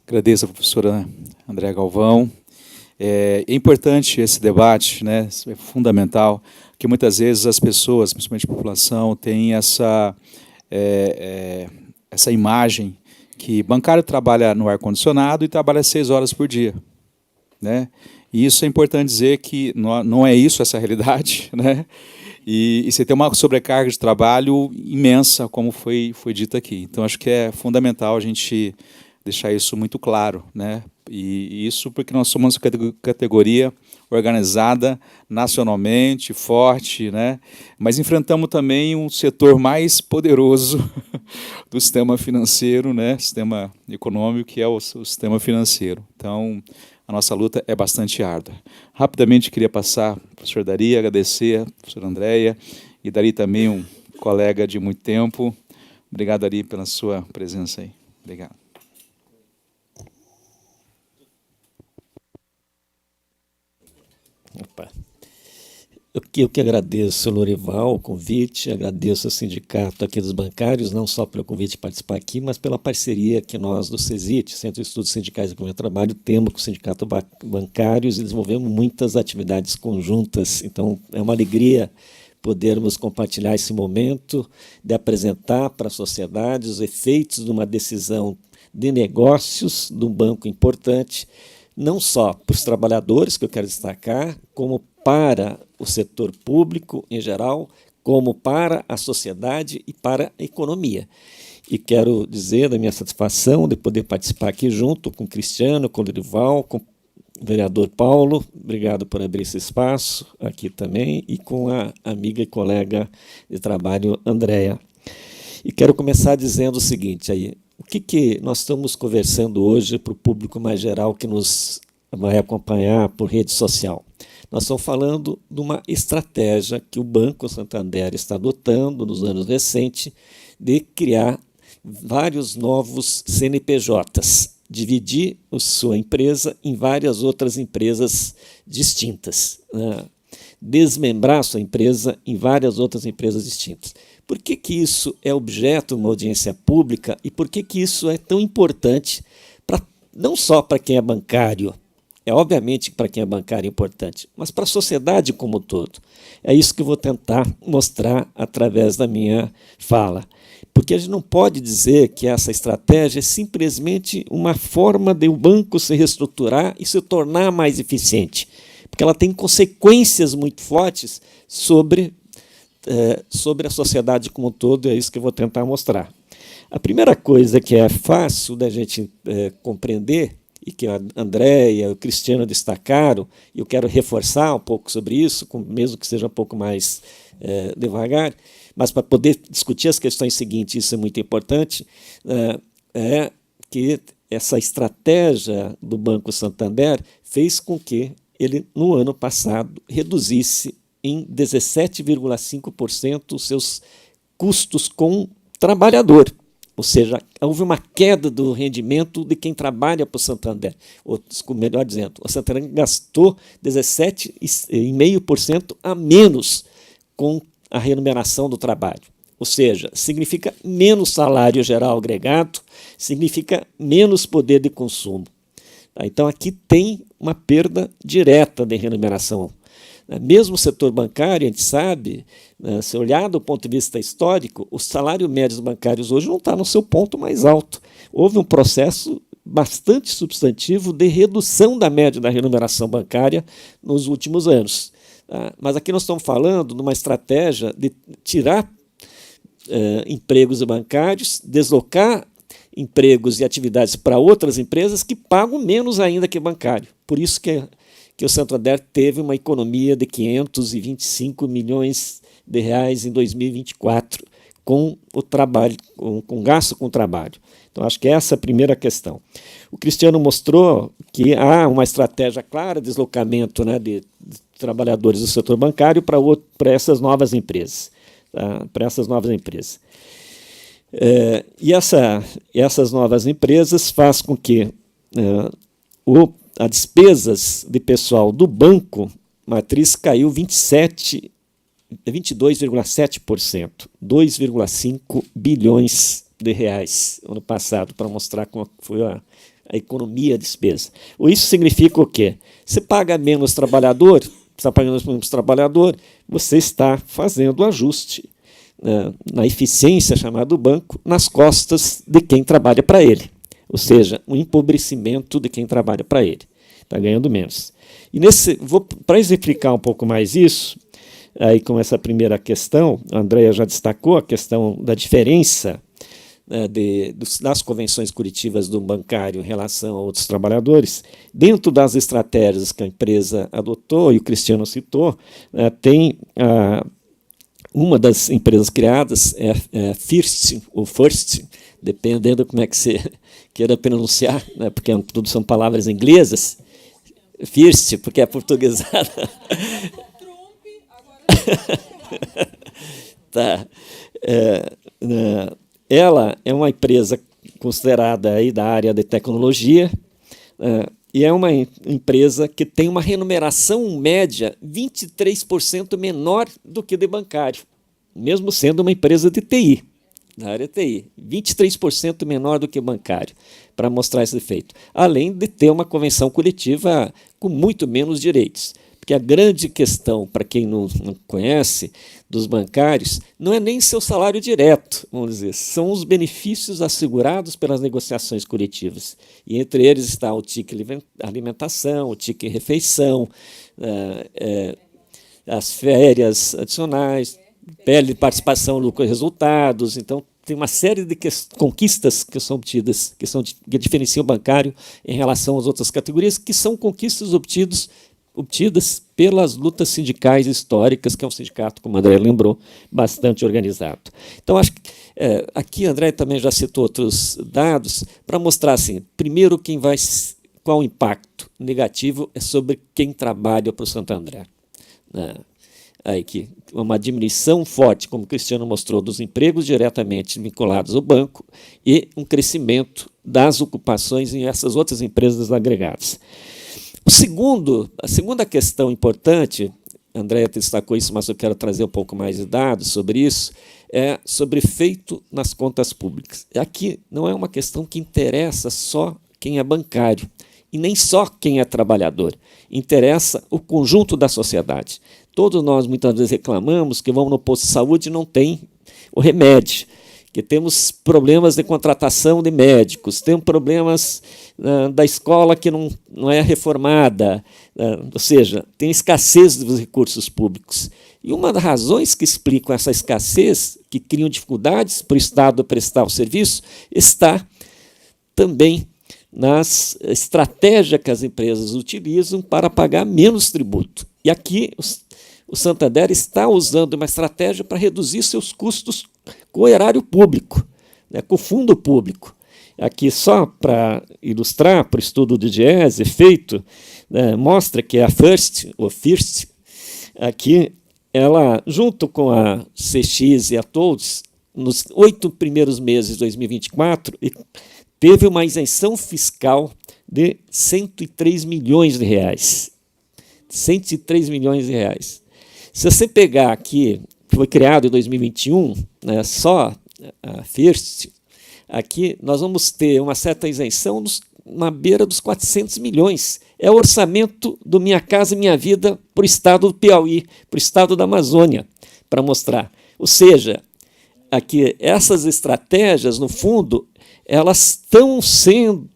Agradeço a professora Andréa Galvão. É importante esse debate, né? É fundamental, que muitas vezes as pessoas, principalmente a população, têm essa imagem que bancário trabalha no ar-condicionado e trabalha 6 horas por dia, né? E isso é importante dizer que não é isso essa realidade, né? E você tem uma sobrecarga de trabalho imensa, como foi dito aqui. Então, acho que é fundamental a gente deixar isso muito claro, né? E isso porque nós somos uma categoria organizada nacionalmente, forte, né? Mas enfrentamos também um setor mais poderoso do sistema financeiro, né? Sistema econômico, que é o sistema financeiro. Então, a nossa luta é bastante árdua. Rapidamente, queria passar ao professor Dari, agradecer a professora Andréia, e Dari também um colega de muito tempo. Obrigado, Dari, pela sua presença aí. Obrigado. Opa. Eu que agradeço, Lorival, o convite, agradeço ao sindicato aqui dos bancários, não só pelo convite de participar aqui, mas pela parceria que nós do CESIT, Centro de Estudos Sindicais e Economia do Trabalho, temos com o sindicato bancários e desenvolvemos muitas atividades conjuntas. Então, é uma alegria podermos compartilhar esse momento de apresentar para a sociedade os efeitos de uma decisão de negócios de um banco importante, não só para os trabalhadores, que eu quero destacar, como para o setor público em geral, como para a sociedade e para a economia. E quero dizer da minha satisfação de poder participar aqui junto com o Cristiano, com o Lorival, com o vereador Paulo, obrigado por abrir esse espaço aqui também, e com a amiga e colega de trabalho Andréa. E quero começar dizendo o seguinte, aí, o que nós estamos conversando hoje para o público mais geral que nos vai acompanhar por rede social? Nós estamos falando de uma estratégia que o Banco Santander está adotando nos anos recentes de criar vários novos CNPJs, dividir a sua empresa em várias outras empresas distintas, né? Desmembrar a sua empresa em várias outras empresas distintas. Por que isso é objeto de uma audiência pública e por que isso é tão importante, não só para quem é bancário, obviamente que para quem é bancário é importante, mas para a sociedade como um todo. É isso que eu vou tentar mostrar através da minha fala. Porque a gente não pode dizer que essa estratégia é simplesmente uma forma de o banco se reestruturar e se tornar mais eficiente, porque ela tem consequências muito fortes sobre a sociedade como um todo, é isso que eu vou tentar mostrar. A primeira coisa que é fácil da gente compreender, e que a Andréia e o Cristiano destacaram, e eu quero reforçar um pouco sobre isso, mesmo que seja um pouco mais devagar, mas para poder discutir as questões seguintes, isso é muito importante, é que essa estratégia do Banco Santander fez com que ele, no ano passado, reduzisse em 17,5% os seus custos com trabalhador. Ou seja, houve uma queda do rendimento de quem trabalha para o Santander. Ou, melhor dizendo, o Santander gastou 17,5% a menos com a remuneração do trabalho. Ou seja, significa menos salário geral agregado, significa menos poder de consumo. Então, aqui tem uma perda direta de remuneração. Mesmo o setor bancário, a gente sabe, se olhar do ponto de vista histórico, o salário médio dos bancários hoje não está no seu ponto mais alto. Houve um processo bastante substantivo de redução da média da remuneração bancária nos últimos anos. Mas aqui nós estamos falando de uma estratégia de tirar empregos bancários, deslocar empregos e atividades para outras empresas que pagam menos ainda que bancário. Por isso que o Santander teve uma economia de 525 milhões de reais em 2024 com o trabalho, com gasto com o trabalho. Então, acho que essa é a primeira questão. O Cristiano mostrou que há uma estratégia clara de deslocamento, né, de trabalhadores do setor bancário para essas novas empresas. Tá? Para essas novas empresas. E essas novas empresas faz com que as despesas de pessoal do banco matriz caiu 22,7%, 2,5 bilhões de reais ano passado, para mostrar como foi a economia de despesa. Isso significa o quê? Você paga menos trabalhador, você está fazendo o ajuste na eficiência chamada do banco nas costas de quem trabalha para ele. Ou seja, um empobrecimento de quem trabalha para ele. Está ganhando menos. E para exemplificar um pouco mais isso, aí com essa primeira questão, a Andréia já destacou a questão da diferença das convenções coletivas do bancário em relação a outros trabalhadores. Dentro das estratégias que a empresa adotou, e o Cristiano citou, tem uma das empresas criadas, First, ou First, dependendo como é que você queira pronunciar, né, porque tudo são palavras inglesas. First, porque é portuguesada. Tá. Ela é uma empresa considerada aí da área de tecnologia, e é uma empresa que tem uma remuneração média 23% menor do que de bancário, mesmo sendo uma empresa de TI, da área TI, 23% menor do que bancário, para mostrar esse efeito. Além de ter uma convenção coletiva com muito menos direitos. Porque a grande questão, para quem não conhece, dos bancários, não é nem seu salário direto, vamos dizer, são os benefícios assegurados pelas negociações coletivas. E entre eles está o ticket alimentação, o ticket refeição, as férias adicionais, pele de participação, lucro e resultados. Então, tem uma série de conquistas que são obtidas, que diferenciam o bancário em relação às outras categorias, que são conquistas obtidas obtidas pelas lutas sindicais históricas, que é um sindicato, como o André lembrou, bastante organizado. Então, acho que aqui André também já citou outros dados para mostrar, assim, primeiro, qual o impacto negativo é sobre quem trabalha para o Santo André. Aí que uma diminuição forte, como o Cristiano mostrou, dos empregos diretamente vinculados ao banco e um crescimento das ocupações em essas outras empresas agregadas. A segunda questão importante, André destacou isso, mas eu quero trazer um pouco mais de dados sobre isso, é sobre efeito nas contas públicas. Aqui não é uma questão que interessa só quem é bancário, e nem só quem é trabalhador. Interessa o conjunto da sociedade. Todos nós muitas vezes reclamamos que vamos no posto de saúde e não tem o remédio, que temos problemas de contratação de médicos, temos problemas da escola que não é reformada, ou seja, tem escassez dos recursos públicos. E uma das razões que explicam essa escassez, que criam dificuldades para o Estado prestar o serviço, está também nas estratégias que as empresas utilizam para pagar menos tributo. E aqui o Santander está usando uma estratégia para reduzir seus custos com o erário público, com o fundo público. Aqui, só para ilustrar, para o estudo de Diese feito, mostra que a First, aqui, ela, junto com a CX e a Todos, nos 8 primeiros meses de 2024, teve uma isenção fiscal de 103 milhões de reais. 103 milhões de reais. Se você pegar aqui, que foi criado em 2021, só a First, aqui nós vamos ter uma certa isenção na beira dos 400 milhões. É o orçamento do Minha Casa Minha Vida para o estado do Piauí, para o estado da Amazônia, para mostrar. Ou seja, aqui essas estratégias, no fundo, elas estão sendo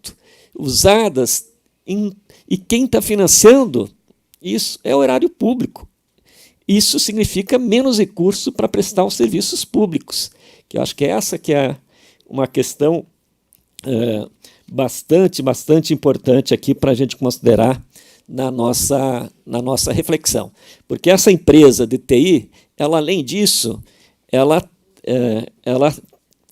usadas e quem está financiando isso é o erário público. Isso significa menos recurso para prestar os serviços públicos, que eu acho que essa que é uma questão bastante importante aqui para a gente considerar na nossa reflexão. Porque essa empresa de TI, ela, além disso, ela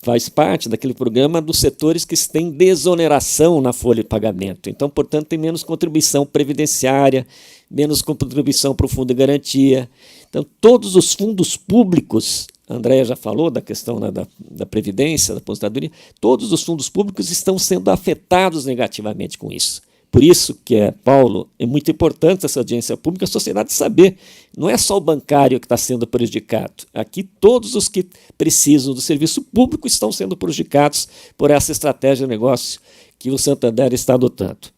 faz parte daquele programa dos setores que têm desoneração na folha de pagamento. Então, portanto, tem menos contribuição previdenciária, menos contribuição para o fundo de garantia. Então, todos os fundos públicos, a Andréa já falou da questão da Previdência, da aposentadoria, todos os fundos públicos estão sendo afetados negativamente com isso. Por isso que, Paulo, é muito importante essa audiência pública, a sociedade saber. Não é só o bancário que está sendo prejudicado. Aqui, todos os que precisam do serviço público estão sendo prejudicados por essa estratégia de negócio que o Santander está adotando.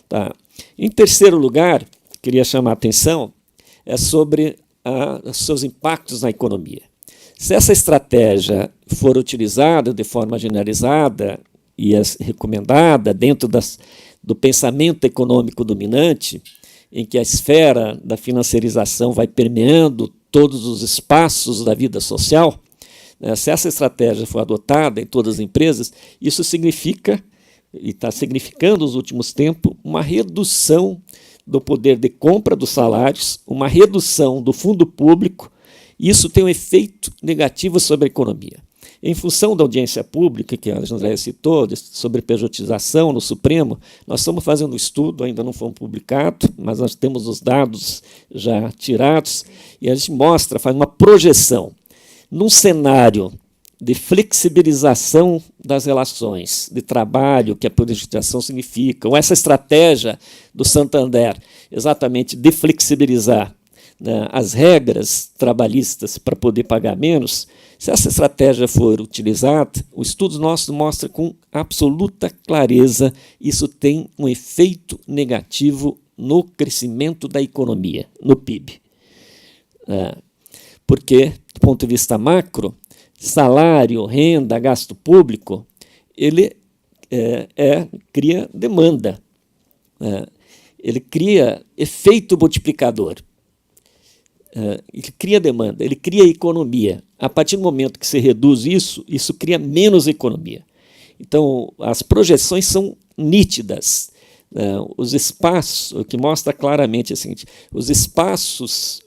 Tá. Em terceiro lugar, queria chamar a atenção sobre os seus impactos na economia. Se essa estratégia for utilizada de forma generalizada e recomendada dentro do pensamento econômico dominante, em que a esfera da financiarização vai permeando todos os espaços da vida social, se essa estratégia for adotada em todas as empresas, isso significa, e está significando nos últimos tempos, uma redução do poder de compra dos salários, uma redução do fundo público, e isso tem um efeito negativo sobre a economia. Em função da audiência pública, que a Andréa citou, sobre pejotização no Supremo, nós estamos fazendo um estudo, ainda não foi publicado, mas nós temos os dados já tirados, e a gente mostra, faz uma projeção. Num cenário de flexibilização das relações de trabalho, que a pejotização significa, ou essa estratégia do Santander, exatamente de flexibilizar as regras trabalhistas para poder pagar menos, se essa estratégia for utilizada, o estudo nosso mostra com absoluta clareza isso tem um efeito negativo no crescimento da economia, no PIB. Porque, do ponto de vista macro, salário, renda, gasto público, ele cria demanda, ele cria efeito multiplicador. Ele cria demanda, ele cria economia. A partir do momento que se reduz isso cria menos economia. Então, as projeções são nítidas. os espaços, o que mostra claramente é o seguinte: os espaços,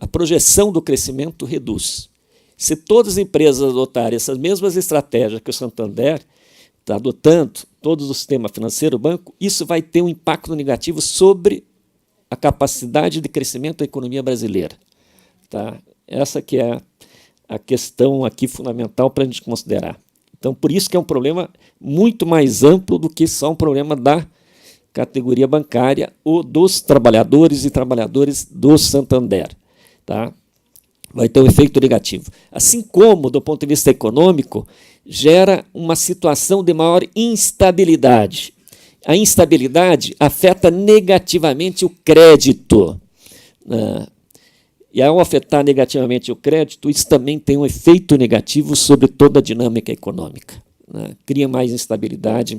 a projeção do crescimento reduz. Se todas as empresas adotarem essas mesmas estratégias que o Santander está adotando, todo o sistema financeiro, o banco, isso vai ter um impacto negativo sobre a capacidade de crescimento da economia brasileira. Tá? Essa que é a questão aqui fundamental para a gente considerar. Então, por isso que é um problema muito mais amplo do que só um problema da categoria bancária ou dos trabalhadores e trabalhadoras do Santander. Tá? Vai ter um efeito negativo. Assim como, do ponto de vista econômico, gera uma situação de maior instabilidade. A instabilidade afeta negativamente o crédito. E ao afetar negativamente o crédito, isso também tem um efeito negativo sobre toda a dinâmica econômica. Cria mais instabilidade,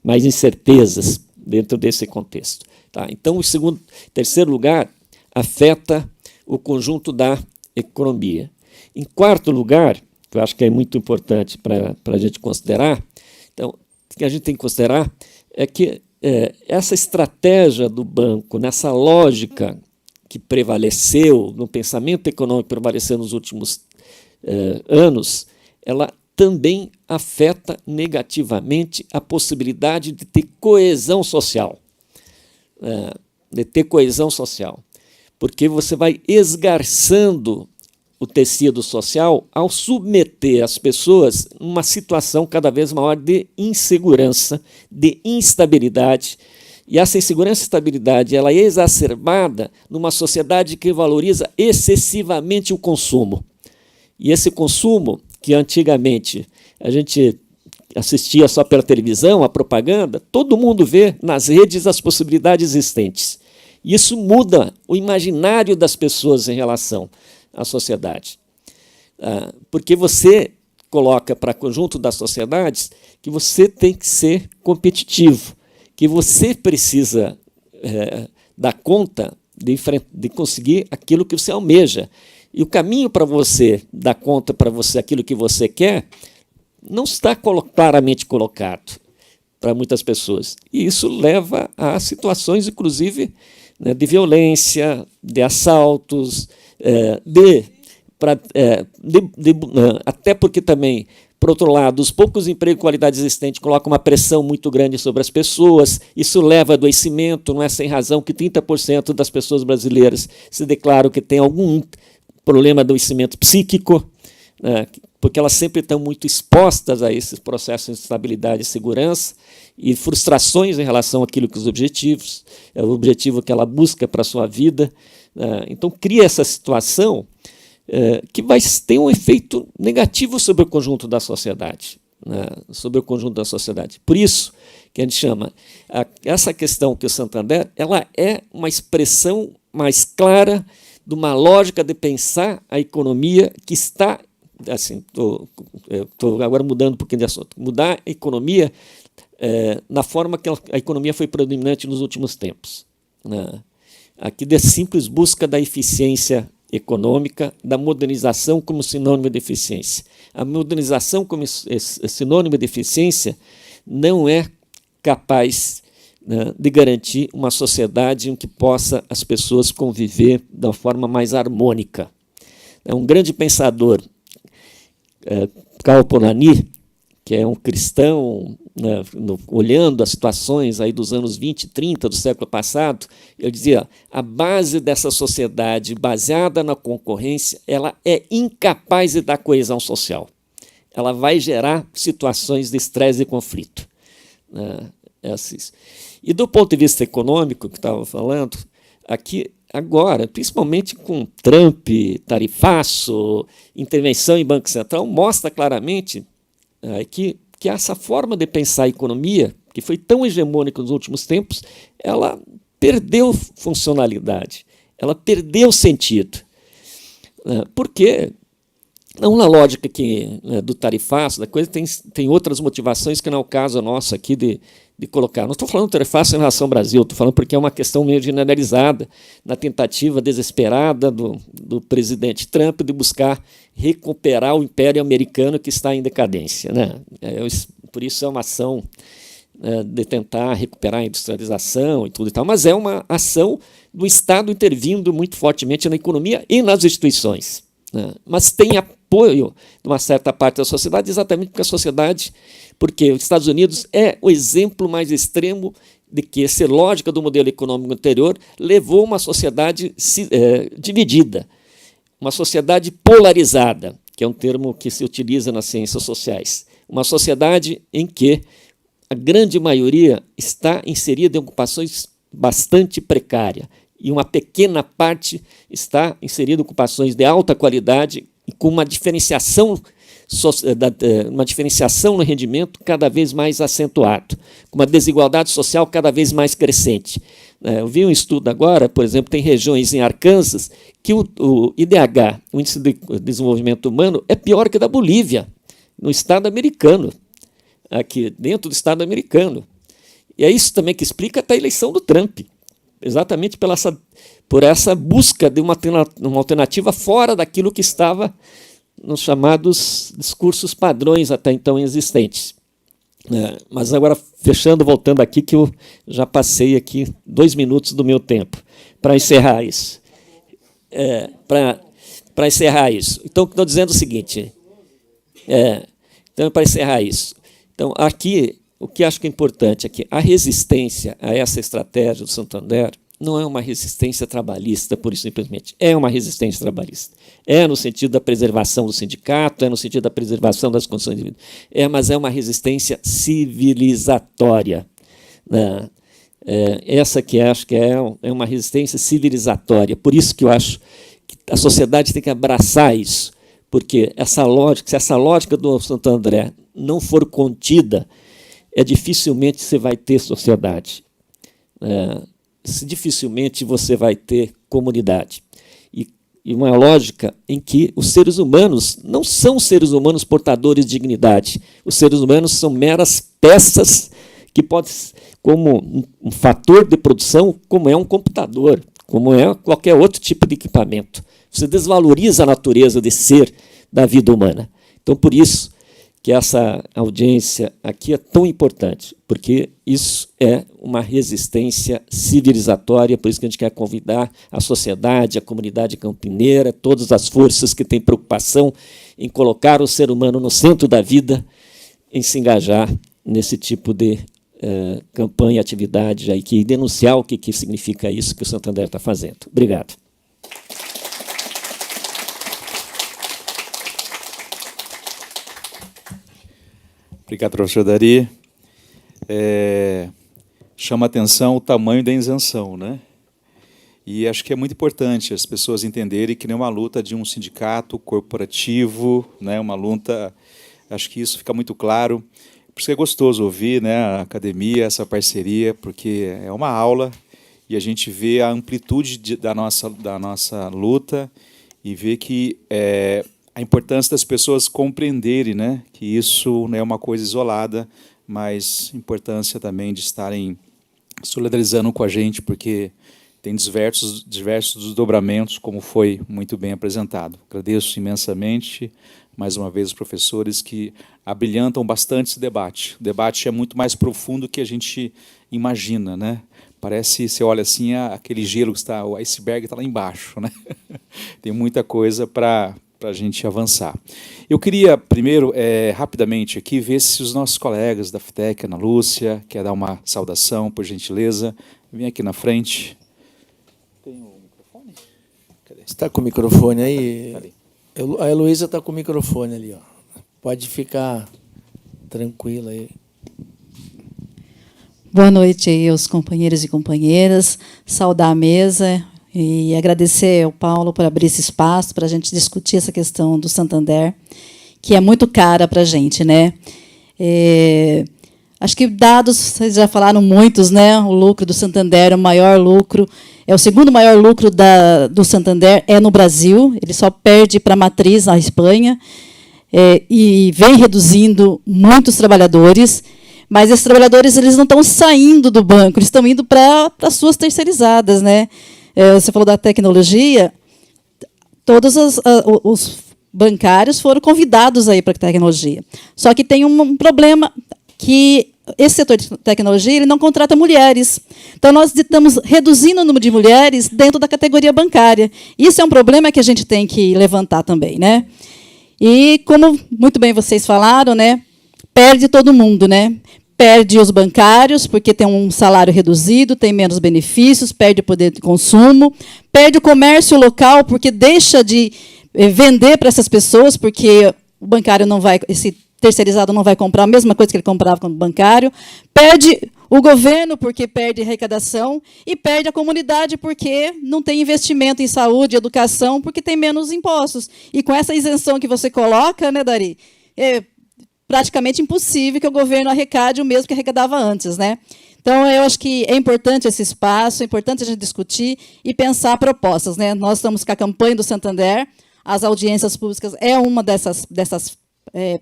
mais incertezas dentro desse contexto. Tá? Então, terceiro lugar, afeta o conjunto da economia. Em quarto lugar, que eu acho que é muito importante para a gente considerar, então, o que a gente tem que considerar é que essa estratégia do banco, nessa lógica que prevaleceu, no pensamento econômico que prevaleceu nos últimos anos, ela também afeta negativamente a possibilidade de ter coesão social. Porque você vai esgarçando o tecido social ao submeter as pessoas a uma situação cada vez maior de insegurança, de instabilidade. E essa insegurança e instabilidade ela é exacerbada numa sociedade que valoriza excessivamente o consumo. E esse consumo, que antigamente a gente assistia só pela televisão, a propaganda, todo mundo vê nas redes as possibilidades existentes. Isso muda o imaginário das pessoas em relação à sociedade. Porque você coloca para o conjunto das sociedades que você tem que ser competitivo, que você precisa dar conta de conseguir aquilo que você almeja. E o caminho para você dar conta para você aquilo que você quer não está claramente colocado para muitas pessoas. E isso leva a situações, inclusive, de violência, de assaltos, até porque também, por outro lado, os poucos empregos de qualidade existentes colocam uma pressão muito grande sobre as pessoas, isso leva a adoecimento, não é sem razão que 30% das pessoas brasileiras se declaram que têm algum problema de adoecimento psíquico, porque elas sempre estão muito expostas a esses processos de estabilidade e segurança e frustrações em relação àquilo que os objetivos, é o objetivo que ela busca para a sua vida. Então, cria essa situação que vai ter um efeito negativo sobre o conjunto da sociedade. Por isso que a gente chama essa questão que o Santander ela é uma expressão mais clara de uma lógica de pensar a economia que está... Assim, estou agora mudando um pouquinho de assunto. Mudar a economia na forma que a economia foi predominante nos últimos tempos. Aqui de simples busca da eficiência econômica, da modernização como sinônimo de eficiência. A modernização como sinônimo de eficiência não é capaz de garantir uma sociedade em que possa as pessoas conviver de uma forma mais harmônica. Um grande pensador, Karl Polanyi, que é um cristão, olhando as situações aí dos anos 20 e 30 do século passado, ele dizia: a base dessa sociedade baseada na concorrência ela é incapaz de dar coesão social. Ela vai gerar situações de estresse e conflito. E do ponto de vista econômico, que estava falando, aqui agora, principalmente com Trump, tarifaço, intervenção em Banco Central, mostra claramente que essa forma de pensar a economia, que foi tão hegemônica nos últimos tempos, ela perdeu funcionalidade, ela perdeu sentido. Porque, não na lógica do tarifaço, da coisa, tem outras motivações que não é o caso nosso aqui de colocar. Não estou falando tarifaço em relação ao Brasil, estou falando porque é uma questão meio generalizada na tentativa desesperada do presidente Trump de buscar recuperar o Império Americano que está em decadência. Por isso é uma ação de tentar recuperar a industrialização e tudo e tal, mas é uma ação do Estado intervindo muito fortemente na economia e nas instituições, né? Mas tem apoio de uma certa parte da sociedade, exatamente porque os Estados Unidos é o exemplo mais extremo de que essa lógica do modelo econômico anterior levou uma sociedade dividida, uma sociedade polarizada, que é um termo que se utiliza nas ciências sociais, uma sociedade em que a grande maioria está inserida em ocupações bastante precárias e uma pequena parte está inserida em ocupações de alta qualidade e com uma diferenciação no rendimento cada vez mais acentuado, com uma desigualdade social cada vez mais crescente. Eu vi um estudo agora, por exemplo, tem regiões em Arkansas que o IDH, o Índice de Desenvolvimento Humano, é pior que o da Bolívia, no estado americano, aqui dentro do estado americano. E é isso também que explica até a eleição do Trump, exatamente por essa busca de uma alternativa fora daquilo que estava nos chamados discursos padrões até então existentes. Mas agora, voltando aqui, que eu já passei aqui 2 minutos do meu tempo para encerrar isso. Para encerrar isso. Então, estou dizendo o seguinte, então, para encerrar isso. Então, aqui, o que acho que é importante é que a resistência a essa estratégia do Santander não é uma resistência trabalhista, pura e simplesmente. É uma resistência trabalhista. É no sentido da preservação do sindicato, é no sentido da preservação das condições de vida. Mas é uma resistência civilizatória, né? Essa que acho que é uma resistência civilizatória. Por isso que eu acho que a sociedade tem que abraçar isso, porque se essa lógica do Santo André não for contida, dificilmente você vai ter sociedade. Dificilmente você vai ter comunidade. E uma lógica em que os seres humanos não são seres humanos portadores de dignidade. Os seres humanos são meras peças que podem, como um fator de produção, como é um computador, como é qualquer outro tipo de equipamento. Você desvaloriza a natureza de ser da vida humana. Então, por isso que essa audiência aqui é tão importante, porque isso é uma resistência civilizatória, por isso que a gente quer convidar a sociedade, a comunidade campineira, todas as forças que têm preocupação em colocar o ser humano no centro da vida, em se engajar nesse tipo de campanha, atividade, aí, que denunciar o que significa isso que o Santander está fazendo. Obrigado. Obrigado, professor Dari. Chama a atenção o tamanho da isenção, né? E acho que é muito importante as pessoas entenderem que não é uma luta de um sindicato corporativo, né? Uma luta, acho que isso fica muito claro. Por isso que é gostoso ouvir, né, a academia, essa parceria, porque é uma aula e a gente vê a amplitude da nossa luta e vê que a importância das pessoas compreenderem, né, que isso não é uma coisa isolada, mas importância também de estarem solidarizando com a gente, porque tem diversos desdobramentos, como foi muito bem apresentado. Agradeço imensamente, mais uma vez, os professores que abrilhantam bastante esse debate. O debate é muito mais profundo do que a gente imagina, né? Parece, você olha assim, aquele gelo que está, o iceberg está lá embaixo, né? Tem muita coisa para a gente avançar. Eu queria, primeiro, rapidamente aqui, ver se os nossos colegas da FTEC, Ana Lúcia, quer dar uma saudação, por gentileza. Vem aqui na frente. Tem o microfone? Cadê? Você está com o microfone aí? Cadê? A Heloísa está com o microfone ali, ó. Pode ficar tranquila aí. Boa noite aí aos companheiros e companheiras. Saudar a mesa e agradecer ao Paulo por abrir esse espaço para a gente discutir essa questão do Santander, que é muito cara para a gente, né? Acho que dados, vocês já falaram muitos, né? O lucro do Santander é o maior lucro, é o segundo maior lucro do Santander no Brasil. Ele só perde para a matriz, a Espanha, e vem reduzindo muitos trabalhadores. Mas esses trabalhadores eles não estão saindo do banco, eles estão indo para as suas terceirizadas, né? Você falou da tecnologia, todos os bancários foram convidados aí para a tecnologia. Só que tem um problema que esse setor de tecnologia ele não contrata mulheres. Então, nós estamos reduzindo o número de mulheres dentro da categoria bancária. Isso é um problema que a gente tem que levantar também, né? E, como muito bem vocês falaram, né, perde todo mundo, né? Perde os bancários, porque tem um salário reduzido, tem menos benefícios, perde o poder de consumo, perde o comércio local, porque deixa de vender para essas pessoas, porque o bancário não vai, esse terceirizado não vai comprar a mesma coisa que ele comprava como bancário, perde o governo, porque perde arrecadação, e perde a comunidade, porque não tem investimento em saúde, educação, porque tem menos impostos. E com essa isenção que você coloca, né, Dari, é praticamente impossível que o governo arrecade o mesmo que arrecadava antes, né? Então, eu acho que é importante esse espaço, é importante a gente discutir e pensar propostas, né? Nós estamos com a campanha do Santander, as audiências públicas é uma dessas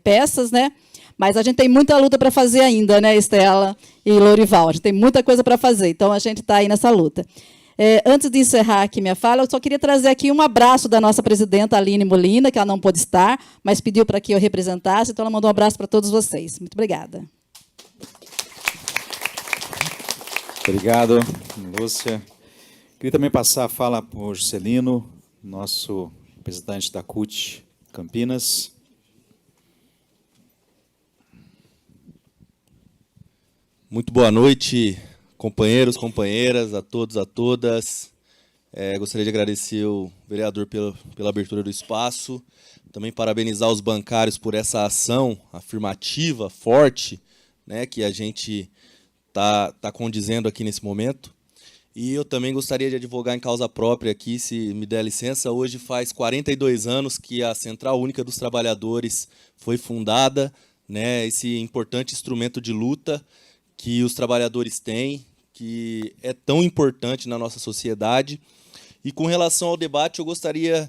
peças, né? Mas a gente tem muita luta para fazer ainda, né, Estela e Lorival? A gente tem muita coisa para fazer, então a gente está aí nessa luta. Antes de encerrar aqui minha fala, eu só queria trazer aqui um abraço da nossa presidenta Aline Molina, que ela não pôde estar, mas pediu para que eu representasse, então ela mandou um abraço para todos vocês. Muito obrigada. Obrigado, Lúcia. Queria também passar a fala para o Juscelino, nosso representante da CUT Campinas. Muito boa noite, companheiros, companheiras, a todos, a todas. Gostaria de agradecer o vereador pela abertura do espaço. Também parabenizar os bancários por essa ação afirmativa, forte, né, que a gente está condizendo aqui nesse momento. E eu também gostaria de advogar em causa própria aqui, se me der licença. Hoje faz 42 anos que a Central Única dos Trabalhadores foi fundada, né, esse importante instrumento de luta que os trabalhadores têm, que é tão importante na nossa sociedade. E com relação ao debate, eu gostaria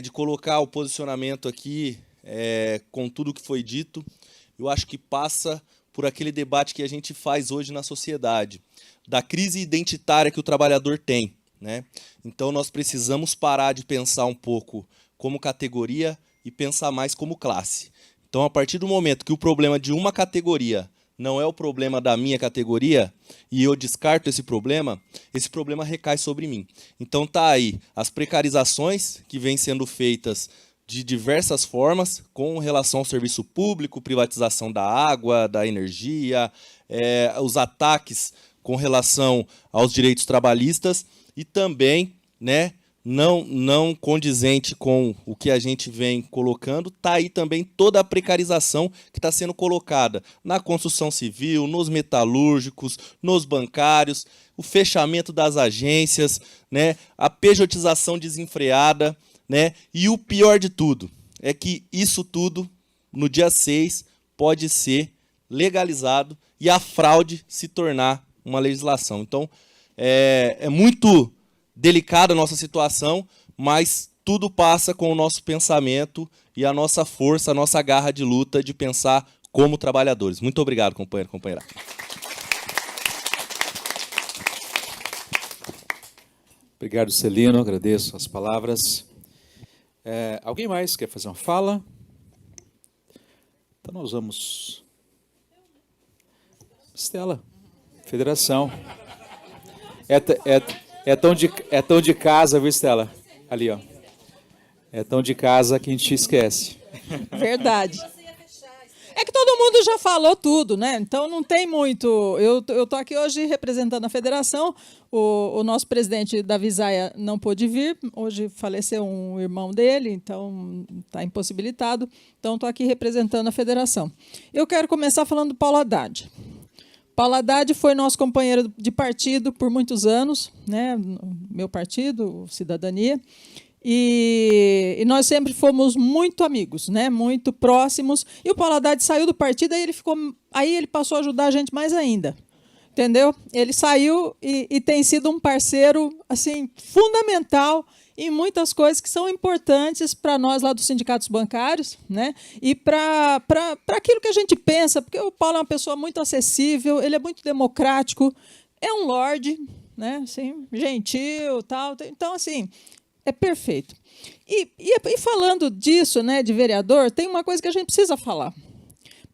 de colocar o posicionamento aqui, com tudo que foi dito. Eu acho que passa por aquele debate que a gente faz hoje na sociedade, da crise identitária que o trabalhador tem, né? Então, nós precisamos parar de pensar um pouco como categoria e pensar mais como classe. Então, a partir do momento que o problema de uma categoria não é o problema da minha categoria, e eu descarto esse problema recai sobre mim. Então tá aí as precarizações que vêm sendo feitas de diversas formas com relação ao serviço público, privatização da água, da energia, os ataques com relação aos direitos trabalhistas e também, né, não condizente com o que a gente vem colocando, está aí também toda a precarização que está sendo colocada na construção civil, nos metalúrgicos, nos bancários, o fechamento das agências, né, a pejotização desenfreada, né, e o pior de tudo é que isso tudo, no dia 6, pode ser legalizado e a fraude se tornar uma legislação. Então, é muito delicada a nossa situação, mas tudo passa com o nosso pensamento e a nossa força, a nossa garra de luta de pensar como trabalhadores. Muito obrigado, companheiro e companheira. Obrigado, Celino, agradeço as palavras. Alguém mais quer fazer uma fala? Então nós vamos... Estela, Federação. É tão de casa, viu, Estela? Ali, ó. É tão de casa que a gente esquece. Verdade. É que todo mundo já falou tudo, né? Então não tem muito... Eu estou aqui hoje representando a federação. O nosso presidente da Visaia não pôde vir. Hoje faleceu um irmão dele, então está impossibilitado. Então estou aqui representando a federação. Eu quero começar falando do Paulo Haddad. Paulo Haddad foi nosso companheiro de partido por muitos anos, né? Meu partido, Cidadania, e nós sempre fomos muito amigos, né? Muito próximos. E o Paulo Haddad saiu do partido, aí ele passou a ajudar a gente mais ainda, entendeu? Ele saiu e tem sido um parceiro assim fundamental em muitas coisas que são importantes para nós lá dos sindicatos bancários, né? E para aquilo que a gente pensa, porque o Paulo é uma pessoa muito acessível, ele é muito democrático, é um lorde, né? Assim, gentil, tal. Então, assim, é perfeito. E falando disso, né, de vereador, tem uma coisa que a gente precisa falar.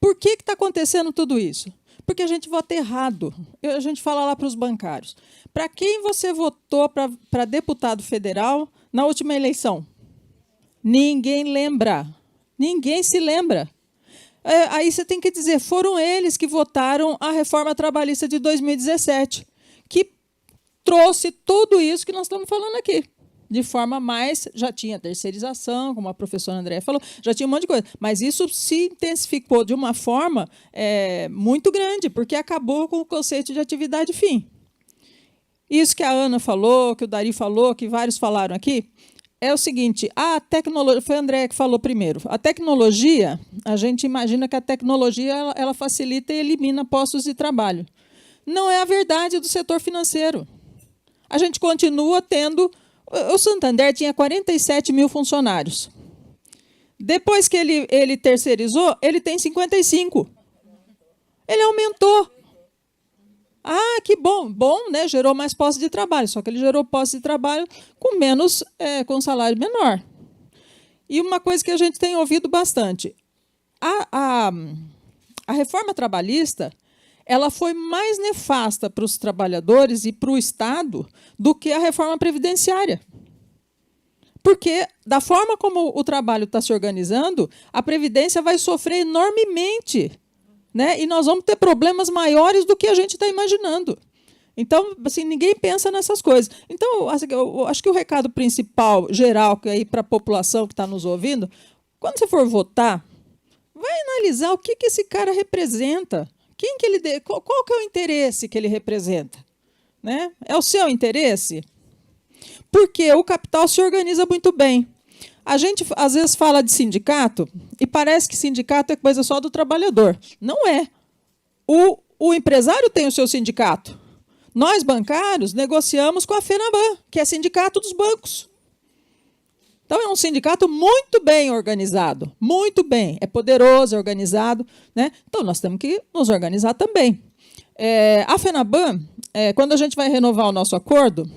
Por que está acontecendo tudo isso? Porque a gente vota errado. A gente fala lá para os bancários. Para quem você votou para deputado federal na última eleição? Ninguém lembra. Ninguém se lembra. Aí você tem que dizer, foram eles que votaram a reforma trabalhista de 2017, que trouxe tudo isso que nós estamos falando aqui. De forma mais, já tinha terceirização, como a professora Andréa falou, já tinha um monte de coisa. Mas isso se intensificou de uma forma muito grande, porque acabou com o conceito de atividade fim. Isso que a Ana falou, que o Dari falou, que vários falaram aqui, é o seguinte, a tecnologia, foi a Andréa que falou primeiro, a tecnologia, a gente imagina que a tecnologia ela facilita e elimina postos de trabalho. Não é a verdade do setor financeiro. A gente continua tendo... O Santander tinha 47 mil funcionários. Depois que ele terceirizou, ele tem 55. Ele aumentou. Ah, que bom. Bom, né? Gerou mais postos de trabalho, só que ele gerou postos de trabalho com menos, com salário menor. E uma coisa que a gente tem ouvido bastante, a reforma trabalhista, ela foi mais nefasta para os trabalhadores e para o Estado do que a reforma previdenciária. Porque, da forma como o trabalho está se organizando, a Previdência vai sofrer enormemente, né? E nós vamos ter problemas maiores do que a gente está imaginando. Então, assim, ninguém pensa nessas coisas. Então, eu acho que o recado principal, geral, que aí para a população que está nos ouvindo, quando você for votar, vai analisar o que esse cara representa. Qual que é o interesse que ele representa? Né? É o seu interesse? Porque o capital se organiza muito bem. A gente, às vezes, fala de sindicato e parece que sindicato é coisa só do trabalhador. Não é. O empresário tem o seu sindicato. Nós, bancários, negociamos com a FENABAN, que é sindicato dos bancos. Então, é um sindicato muito bem organizado, muito bem. É poderoso, é organizado. Né? Então, nós temos que nos organizar também. A FENABAN, quando a gente vai renovar o nosso acordo,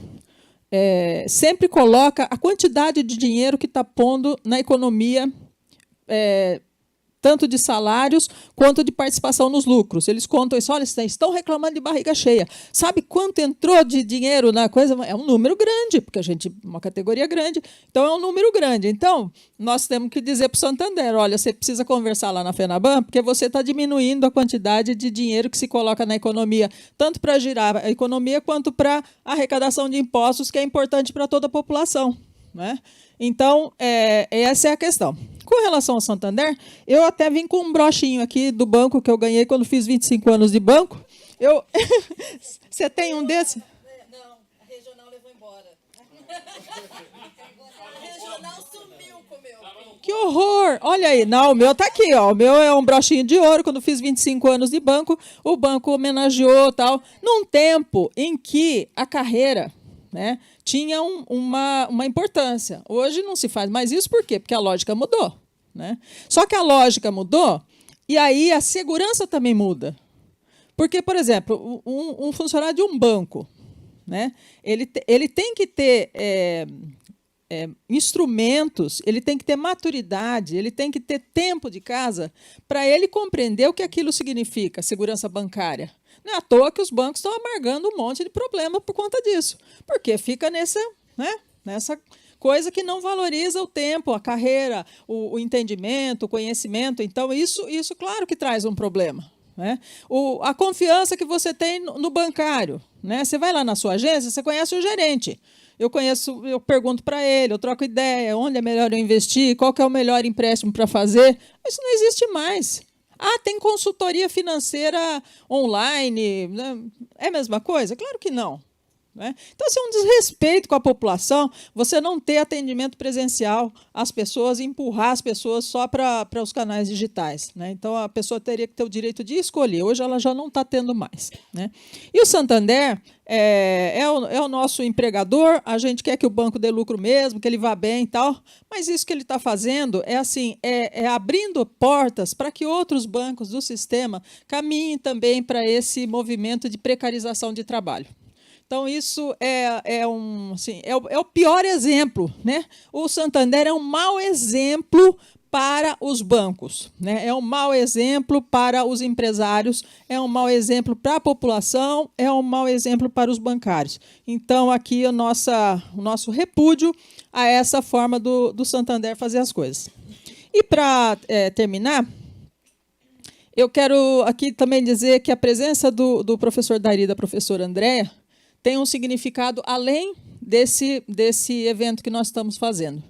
sempre coloca a quantidade de dinheiro que está pondo na economia, tanto de salários quanto de participação nos lucros. Eles contam isso, olha, estão reclamando de barriga cheia. Sabe quanto entrou de dinheiro na coisa? É um número grande, porque a gente é uma categoria grande, então é um número grande. Então, nós temos que dizer para o Santander, olha, você precisa conversar lá na FENABAN, porque você está diminuindo a quantidade de dinheiro que se coloca na economia, tanto para girar a economia quanto para a arrecadação de impostos, que é importante para toda a população. Né? Então, essa é a questão. Com relação ao Santander, eu até vim com um brochinho aqui do banco que eu ganhei quando fiz 25 anos de banco. Você tem um desse? Não, a regional levou embora. A regional sumiu com o meu. Que horror! Olha aí, não, o meu está aqui, ó. O meu é um brochinho de ouro. Quando fiz 25 anos de banco, o banco homenageou tal, num tempo em que a carreira, né, tinha uma importância. Hoje não se faz mais isso, por quê? Porque a lógica mudou. Né? Só que a lógica mudou e aí a segurança também muda. Porque, por exemplo, um funcionário de um banco, né, ele tem que ter instrumentos, ele tem que ter maturidade, ele tem que ter tempo de casa para ele compreender o que aquilo significa, segurança bancária. Não é à toa que os bancos estão amargando um monte de problema por conta disso. Porque fica nessa coisa que não valoriza o tempo, a carreira, o entendimento, o conhecimento. Então, isso claro que traz um problema. Né? A confiança que você tem no bancário. Né? Você vai lá na sua agência, você conhece o gerente. Eu pergunto para ele, eu troco ideia, onde é melhor eu investir, qual que é o melhor empréstimo para fazer. Isso não existe mais. Ah, tem consultoria financeira online. Né? É a mesma coisa? Claro que não. Né? Então, assim, é um desrespeito com a população você não ter atendimento presencial às pessoas, empurrar as pessoas só para os canais digitais. Né? Então, a pessoa teria que ter o direito de escolher. Hoje, ela já não está tendo mais. Né? E o Santander é o nosso empregador, a gente quer que o banco dê lucro mesmo, que ele vá bem e tal, mas isso que ele está fazendo é abrindo portas para que outros bancos do sistema caminhem também para esse movimento de precarização de trabalho. Então, isso é o pior exemplo. Né? O Santander é um mau exemplo para os bancos, né? É um mau exemplo para os empresários, é um mau exemplo para a população, é um mau exemplo para os bancários. Então, aqui o nosso repúdio a essa forma do Santander fazer as coisas. E, para terminar, eu quero aqui também dizer que a presença do professor Dari e da professora Andréa tem um significado além desse evento que nós estamos fazendo.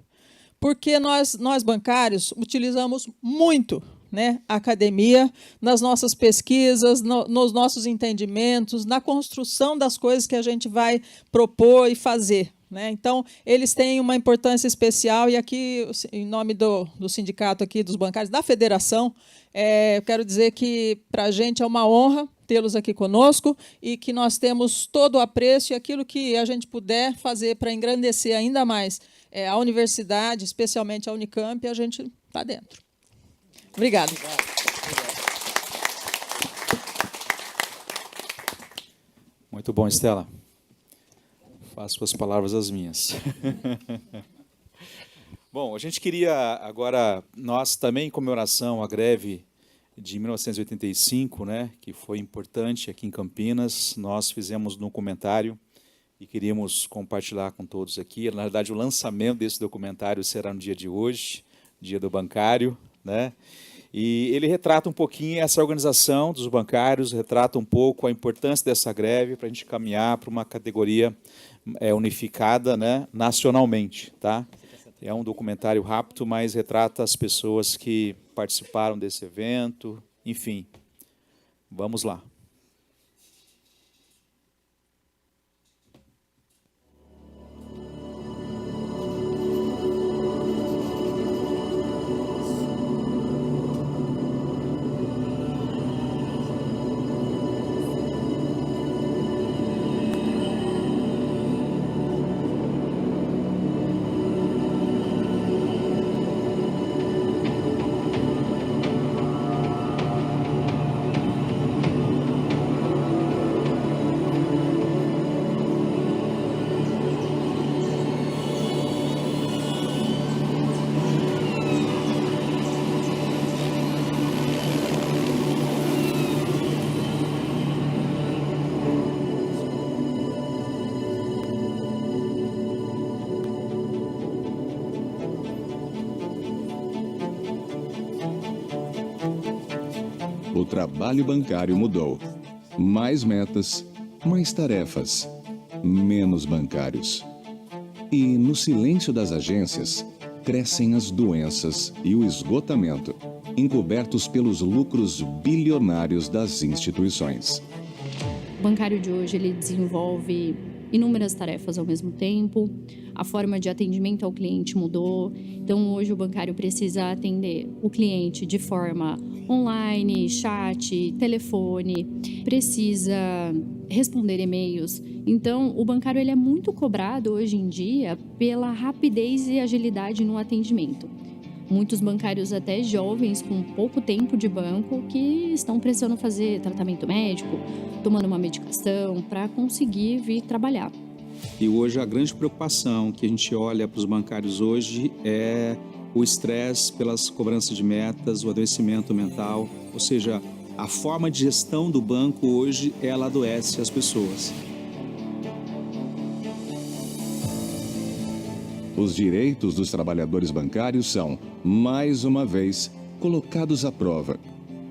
Porque nós bancários utilizamos muito, né, a academia nas nossas pesquisas, nos nossos entendimentos, na construção das coisas que a gente vai propor e fazer, né? Então, eles têm uma importância especial, e aqui, em nome do sindicato aqui, dos bancários, da federação, eu quero dizer que, para a gente, é uma honra tê-los aqui conosco e que nós temos todo o apreço e aquilo que a gente puder fazer para engrandecer ainda mais a universidade, especialmente a Unicamp, a gente está dentro. Obrigada. Muito bom, Estela. Faço suas palavras as minhas. Bom, a gente queria agora, nós também, em comemoração à greve de 1985, né, que foi importante aqui em Campinas, nós fizemos um documentário e queríamos compartilhar com todos aqui. Na verdade, o lançamento desse documentário será no dia de hoje, dia do bancário, né? E ele retrata um pouquinho essa organização dos bancários, retrata um pouco a importância dessa greve para a gente caminhar para uma categoria unificada, né, nacionalmente, tá? É um documentário rápido, mas retrata as pessoas que participaram desse evento, enfim. Vamos lá. O trabalho bancário mudou. Mais metas, mais tarefas, menos bancários. E no silêncio das agências, crescem as doenças e o esgotamento, encobertos pelos lucros bilionários das instituições. O bancário de hoje ele desenvolve inúmeras tarefas ao mesmo tempo, a forma de atendimento ao cliente mudou, então hoje o bancário precisa atender o cliente de forma online, chat, telefone, precisa responder e-mails. Então o bancário ele é muito cobrado hoje em dia pela rapidez e agilidade no atendimento. Muitos bancários até jovens com pouco tempo de banco que estão precisando fazer tratamento médico, tomando uma medicação para conseguir vir trabalhar. E hoje a grande preocupação que a gente olha para os bancários hoje é o estresse pelas cobranças de metas, o adoecimento mental, ou seja, a forma de gestão do banco hoje ela adoece as pessoas. Os direitos dos trabalhadores bancários são, mais uma vez, colocados à prova.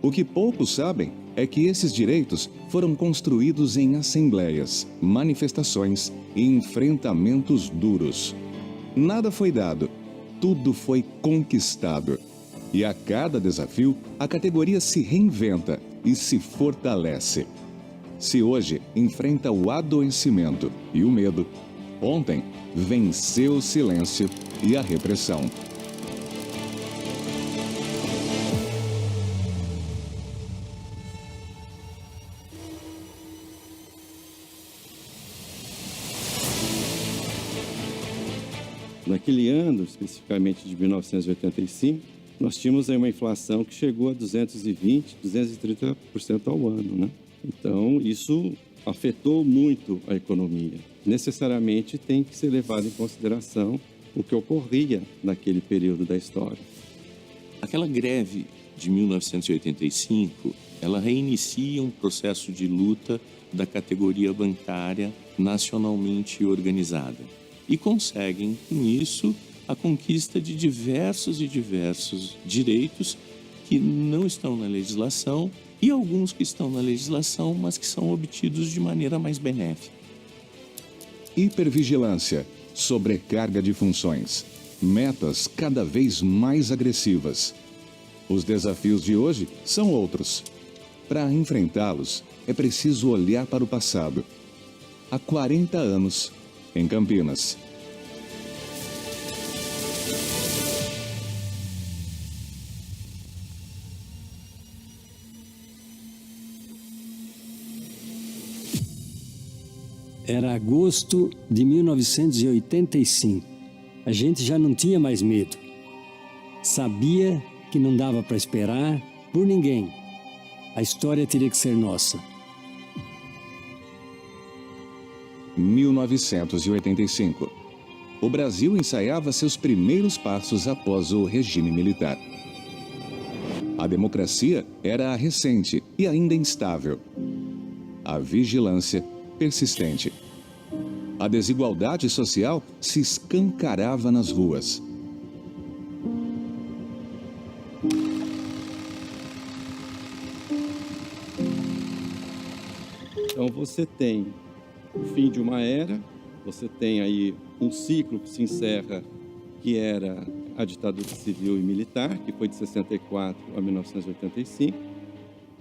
O que poucos sabem é que esses direitos foram construídos em assembleias, manifestações e enfrentamentos duros. Nada foi dado, tudo foi conquistado. E a cada desafio, a categoria se reinventa e se fortalece. Se hoje enfrenta o adoecimento e o medo, ontem venceu o silêncio e a repressão. Naquele ano, especificamente de 1985, nós tínhamos aí uma inflação que chegou a 220%, 230% ao ano, né? Então, isso afetou muito a economia. Necessariamente tem que ser levado em consideração o que ocorria naquele período da história. Aquela greve de 1985, ela reinicia um processo de luta da categoria bancária nacionalmente organizada. E conseguem, com isso, a conquista de diversos direitos que não estão na legislação e alguns que estão na legislação, mas que são obtidos de maneira mais benéfica. Hipervigilância, sobrecarga de funções, metas cada vez mais agressivas. Os desafios de hoje são outros. Para enfrentá-los, é preciso olhar para o passado. Há 40 anos, em Campinas. Era agosto de 1985. A gente já não tinha mais medo. Sabia que não dava para esperar por ninguém. A história teria que ser nossa. 1985. O Brasil ensaiava seus primeiros passos após o regime militar. A democracia era recente e ainda instável. A vigilância persistente. A desigualdade social se escancarava nas ruas. Então você tem o fim de uma era, você tem aí um ciclo que se encerra, que era a ditadura civil e militar, que foi de 64 a 1985.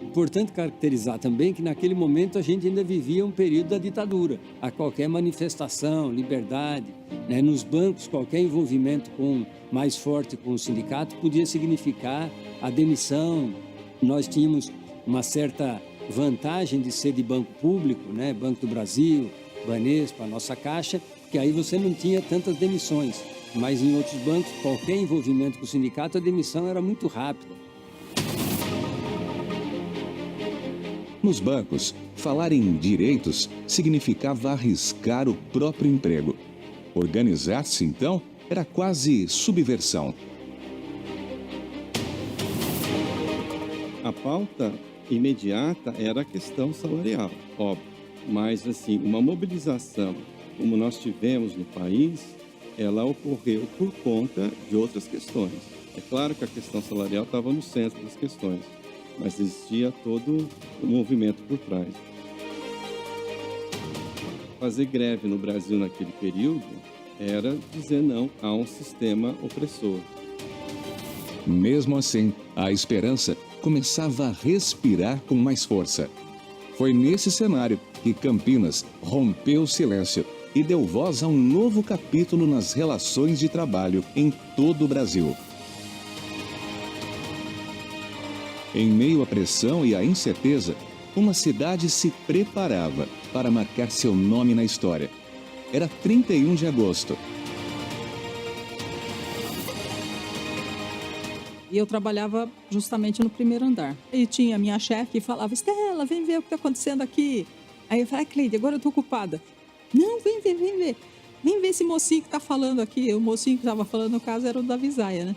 Importante caracterizar também que naquele momento a gente ainda vivia um período da ditadura. A qualquer manifestação, liberdade, né? Nos bancos, qualquer envolvimento mais forte com o sindicato podia significar a demissão. Nós tínhamos uma certa vantagem de ser de banco público, né? Banco do Brasil, Banespa, a nossa Caixa, que aí você não tinha tantas demissões. Mas em outros bancos, qualquer envolvimento com o sindicato, a demissão era muito rápida. Nos bancos, falar em direitos significava arriscar o próprio emprego. Organizar-se, então, era quase subversão. A pauta imediata era a questão salarial, óbvio. Mas, assim, uma mobilização como nós tivemos no país, ela ocorreu por conta de outras questões. É claro que a questão salarial estava no centro das questões, mas existia todo o movimento por trás. Fazer greve no Brasil naquele período era dizer não a um sistema opressor. Mesmo assim, a esperança começava a respirar com mais força. Foi nesse cenário que Campinas rompeu o silêncio e deu voz a um novo capítulo nas relações de trabalho em todo o Brasil. Em meio à pressão e à incerteza, uma cidade se preparava para marcar seu nome na história. Era 31 de agosto. E eu trabalhava justamente no primeiro andar. E tinha a minha chefe que falava, Estela, vem ver o que está acontecendo aqui. Aí eu falei, Cleide, agora eu estou ocupada. Não, vem ver, vem ver. Vem ver esse mocinho que está falando aqui. O mocinho que estava falando, no caso, era o da Visaia, né?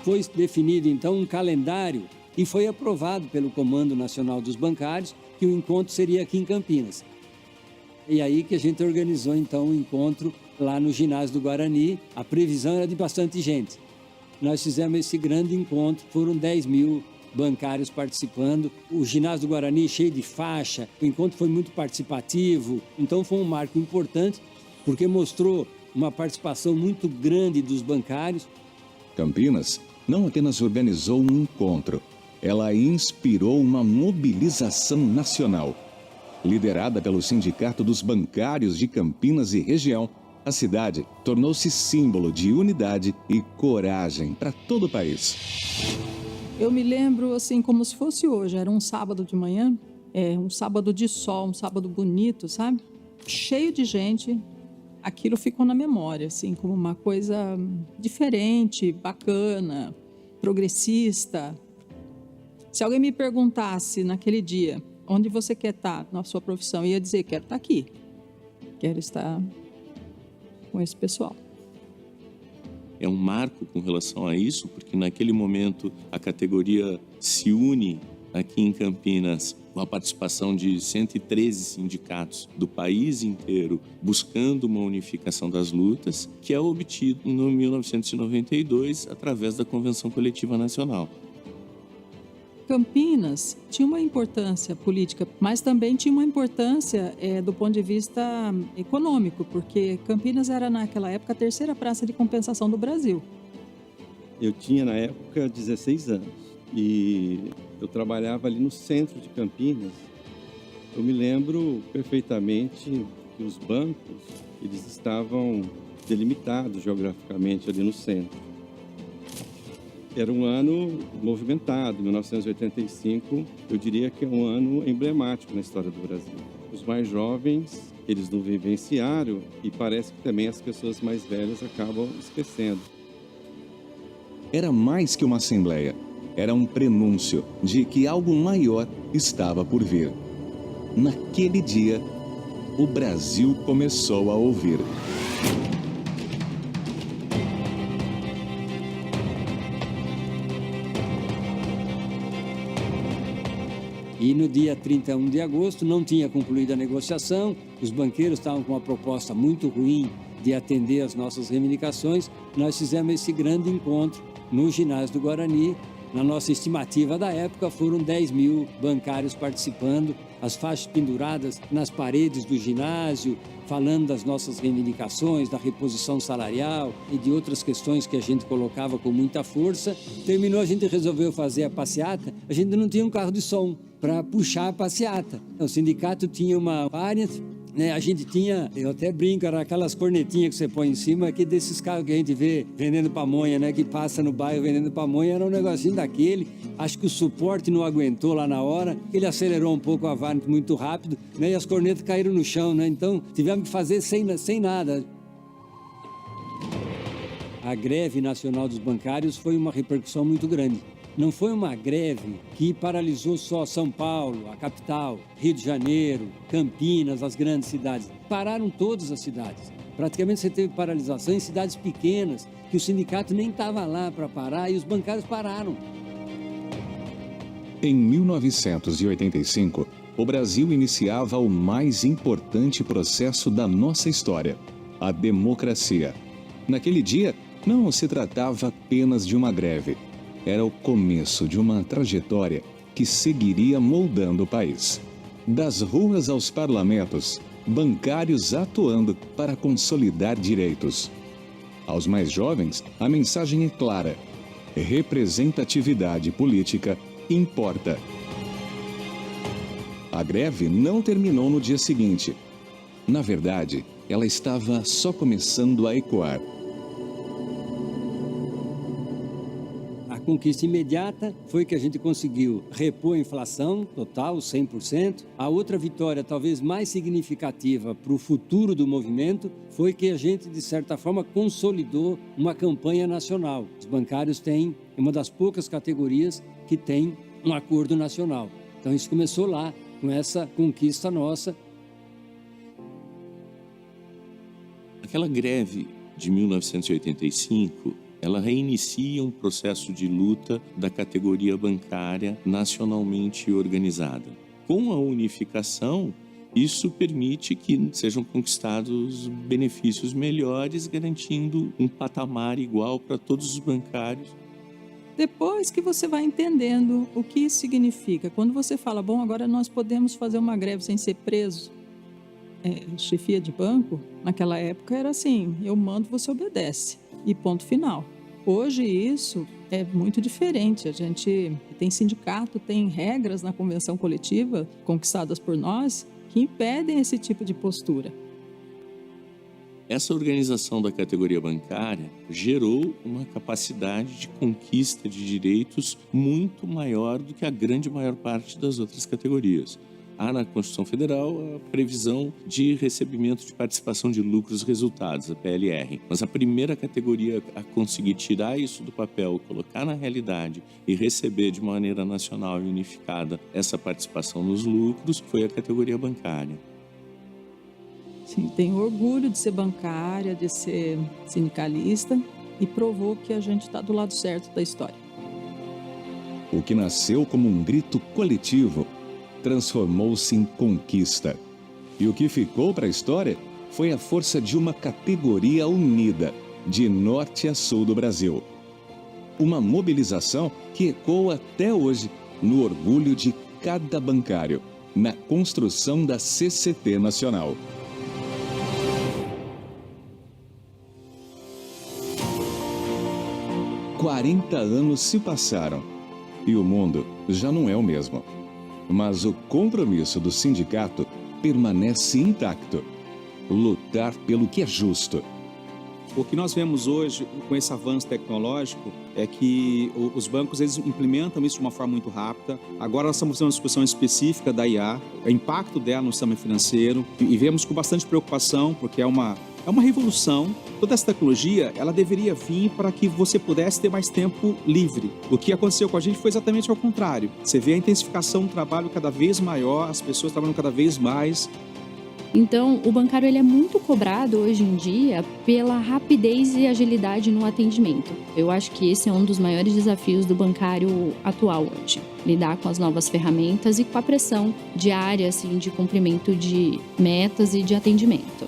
Foi definido, então, um calendário e foi aprovado pelo Comando Nacional dos Bancários que o encontro seria aqui em Campinas. E aí que a gente organizou, então, o encontro lá no ginásio do Guarani. A previsão era de bastante gente. Nós fizemos esse grande encontro, foram 10 mil bancários participando. O ginásio do Guarani cheio de faixa, o encontro foi muito participativo. Então foi um marco importante, porque mostrou uma participação muito grande dos bancários. Campinas não apenas organizou um encontro, ela inspirou uma mobilização nacional. Liderada pelo Sindicato dos Bancários de Campinas e região, a cidade tornou-se símbolo de unidade e coragem para todo o país. Eu me lembro assim como se fosse hoje, era um sábado de manhã, um sábado de sol, um sábado bonito, sabe? Cheio de gente. Aquilo ficou na memória, assim, como uma coisa diferente, bacana, progressista. Se alguém me perguntasse naquele dia, onde você quer estar na sua profissão, eu ia dizer, quero estar aqui. Quero estar com esse pessoal. é um marco com relação a isso, porque naquele momento a categoria se une aqui em Campinas com a participação de 113 sindicatos do país inteiro, buscando uma unificação das lutas, que é obtido em 1992 através da Convenção Coletiva Nacional. Campinas tinha uma importância política, mas também tinha uma importância do ponto de vista econômico, porque Campinas era, naquela época, a terceira praça de compensação do Brasil. Eu tinha, na época, 16 anos e eu trabalhava ali no centro de Campinas. Eu me lembro perfeitamente que os bancos, eles estavam delimitados geograficamente ali no centro. Era um ano movimentado, 1985, eu diria que é um ano emblemático na história do Brasil. Os mais jovens, eles não vivenciaram e parece que também as pessoas mais velhas acabam esquecendo. Era mais que uma assembleia, era um prenúncio de que algo maior estava por vir. Naquele dia, o Brasil começou a ouvir. E no dia 31 de agosto não tinha concluído a negociação, os banqueiros estavam com uma proposta muito ruim de atender as nossas reivindicações. Nós fizemos esse grande encontro no ginásio do Guarani. Na nossa estimativa da época foram 10 mil bancários participando, as faixas penduradas nas paredes do ginásio, falando das nossas reivindicações, da reposição salarial e de outras questões que a gente colocava com muita força. Terminou, a gente resolveu fazer a passeata, a gente não tinha um carro de som para puxar a passeata. O sindicato tinha uma área, né? A gente tinha, eu até brinco, era aquelas cornetinhas que você põe em cima, que desses carros que a gente vê vendendo pamonha, né? Que passa no bairro vendendo pamonha, era um negocinho daquele. Acho que o suporte não aguentou lá na hora, ele acelerou um pouco a varante muito rápido, né? E as cornetas caíram no chão, né? Então tivemos que fazer sem nada. A greve nacional dos bancários foi uma repercussão muito grande. Não foi uma greve que paralisou só São Paulo, a capital, Rio de Janeiro, Campinas, as grandes cidades. Pararam todas as cidades. Praticamente você teve paralisação em cidades pequenas, que o sindicato nem estava lá para parar e os bancários pararam. Em 1985, o Brasil iniciava o mais importante processo da nossa história, a democracia. Naquele dia, não se tratava apenas de uma greve. Era o começo de uma trajetória que seguiria moldando o país. Das ruas aos parlamentos, bancários atuando para consolidar direitos. Aos mais jovens, a mensagem é clara: representatividade política importa. A greve não terminou no dia seguinte. Na verdade, ela estava só começando a ecoar. A conquista imediata foi que a gente conseguiu repor a inflação total, 100%. A outra vitória, talvez mais significativa para o futuro do movimento, foi que a gente, de certa forma, consolidou uma campanha nacional. Os bancários têm uma das poucas categorias que tem um acordo nacional. Então isso começou lá, com essa conquista nossa. Aquela greve de 1985, ela reinicia um processo de luta da categoria bancária nacionalmente organizada. Com a unificação, isso permite que sejam conquistados benefícios melhores, garantindo um patamar igual para todos os bancários. Depois que você vai entendendo o que isso significa, quando você fala, bom, agora nós podemos fazer uma greve sem ser preso, chefia de banco, naquela época era assim, eu mando, você obedece, e ponto final. Hoje isso é muito diferente, a gente tem sindicato, tem regras na convenção coletiva conquistadas por nós que impedem esse tipo de postura. Essa organização da categoria bancária gerou uma capacidade de conquista de direitos muito maior do que a grande maior parte das outras categorias. Há na Constituição Federal a previsão de recebimento de participação de lucros resultados, a PLR. Mas a primeira categoria a conseguir tirar isso do papel, colocar na realidade e receber de maneira nacional e unificada essa participação nos lucros foi a categoria bancária. Sim, tenho orgulho de ser bancária, de ser sindicalista, e provou que a gente está do lado certo da história. O que nasceu como um grito coletivo transformou-se em conquista. E o que ficou para a história foi a força de uma categoria unida, de norte a sul do Brasil. Uma mobilização que ecoa até hoje no orgulho de cada bancário, na construção da CCT Nacional. – 40 anos se passaram e o mundo já não é o mesmo. Mas o compromisso do sindicato permanece intacto: lutar pelo que é justo. O que nós vemos hoje com esse avanço tecnológico é que os bancos eles implementam isso de uma forma muito rápida. Agora nós estamos fazendo uma discussão específica da IA, o impacto dela no sistema financeiro, e vemos com bastante preocupação, porque é uma revolução. Toda essa tecnologia, ela deveria vir para que você pudesse ter mais tempo livre. O que aconteceu com a gente foi exatamente ao contrário. Você vê a intensificação do trabalho cada vez maior, as pessoas trabalhando cada vez mais. Então, o bancário ele é muito cobrado hoje em dia pela rapidez e agilidade no atendimento. Eu acho que esse é um dos maiores desafios do bancário atual hoje. Lidar com as novas ferramentas e com a pressão diária assim, de cumprimento de metas e de atendimento.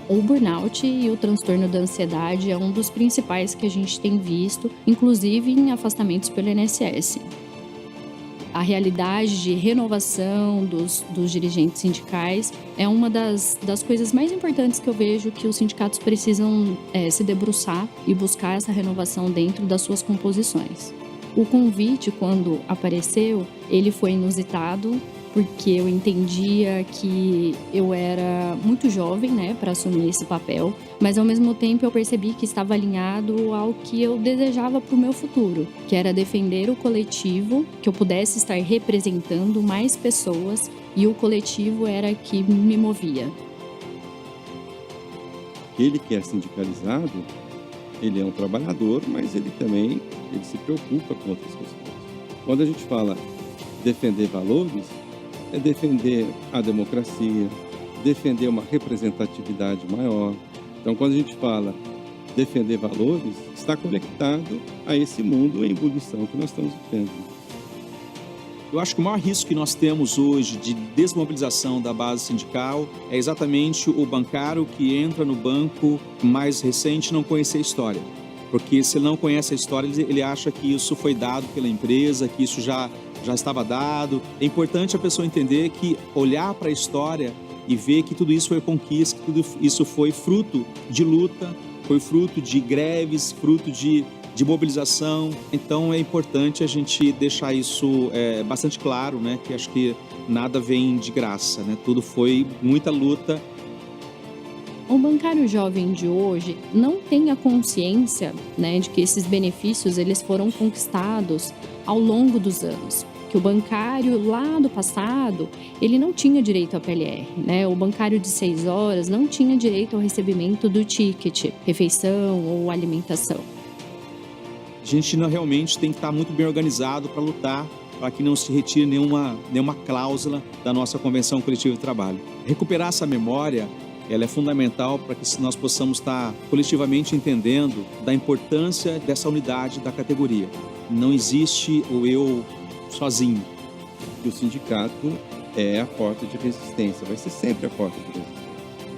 O burnout e o transtorno da ansiedade é um dos principais que a gente tem visto, inclusive em afastamentos pelo INSS. A realidade de renovação dos dirigentes sindicais é uma das coisas mais importantes que eu vejo que os sindicatos precisam se debruçar e buscar essa renovação dentro das suas composições. O convite, quando apareceu, ele foi inusitado, porque eu entendia que eu era muito jovem, né, para assumir esse papel, mas ao mesmo tempo eu percebi que estava alinhado ao que eu desejava para o meu futuro, que era defender o coletivo, que eu pudesse estar representando mais pessoas e o coletivo era que me movia. Aquele que é sindicalizado, ele é um trabalhador, mas ele também se preocupa com outras questões. Quando a gente fala defender valores, é defender a democracia, defender uma representatividade maior. Então, quando a gente fala defender valores, está conectado a esse mundo em ebulição que nós estamos vivendo. Eu acho que o maior risco que nós temos hoje de desmobilização da base sindical é exatamente o bancário que entra no banco mais recente e não conhecer a história. Porque se ele não conhece a história, ele acha que isso foi dado pela empresa, que isso já estava dado. É importante a pessoa entender que olhar para a história e ver que tudo isso foi conquista, que tudo isso foi fruto de luta, foi fruto de greves, fruto de mobilização. Então é importante a gente deixar isso bastante claro, né? Que acho que nada vem de graça, né? Tudo foi muita luta. O bancário jovem de hoje não tem a consciência, né, de que esses benefícios eles foram conquistados ao longo dos anos. Que o bancário lá do passado, ele não tinha direito à PLR, né? O bancário de 6 horas não tinha direito ao recebimento do ticket, refeição ou alimentação. A gente realmente tem que estar muito bem organizado para lutar para que não se retire nenhuma cláusula da nossa Convenção Coletiva de Trabalho. Recuperar essa memória, ela é fundamental para que nós possamos estar coletivamente entendendo da importância dessa unidade da categoria. Não existe o eu sozinho. O sindicato é a porta de resistência, vai ser sempre a porta de resistência.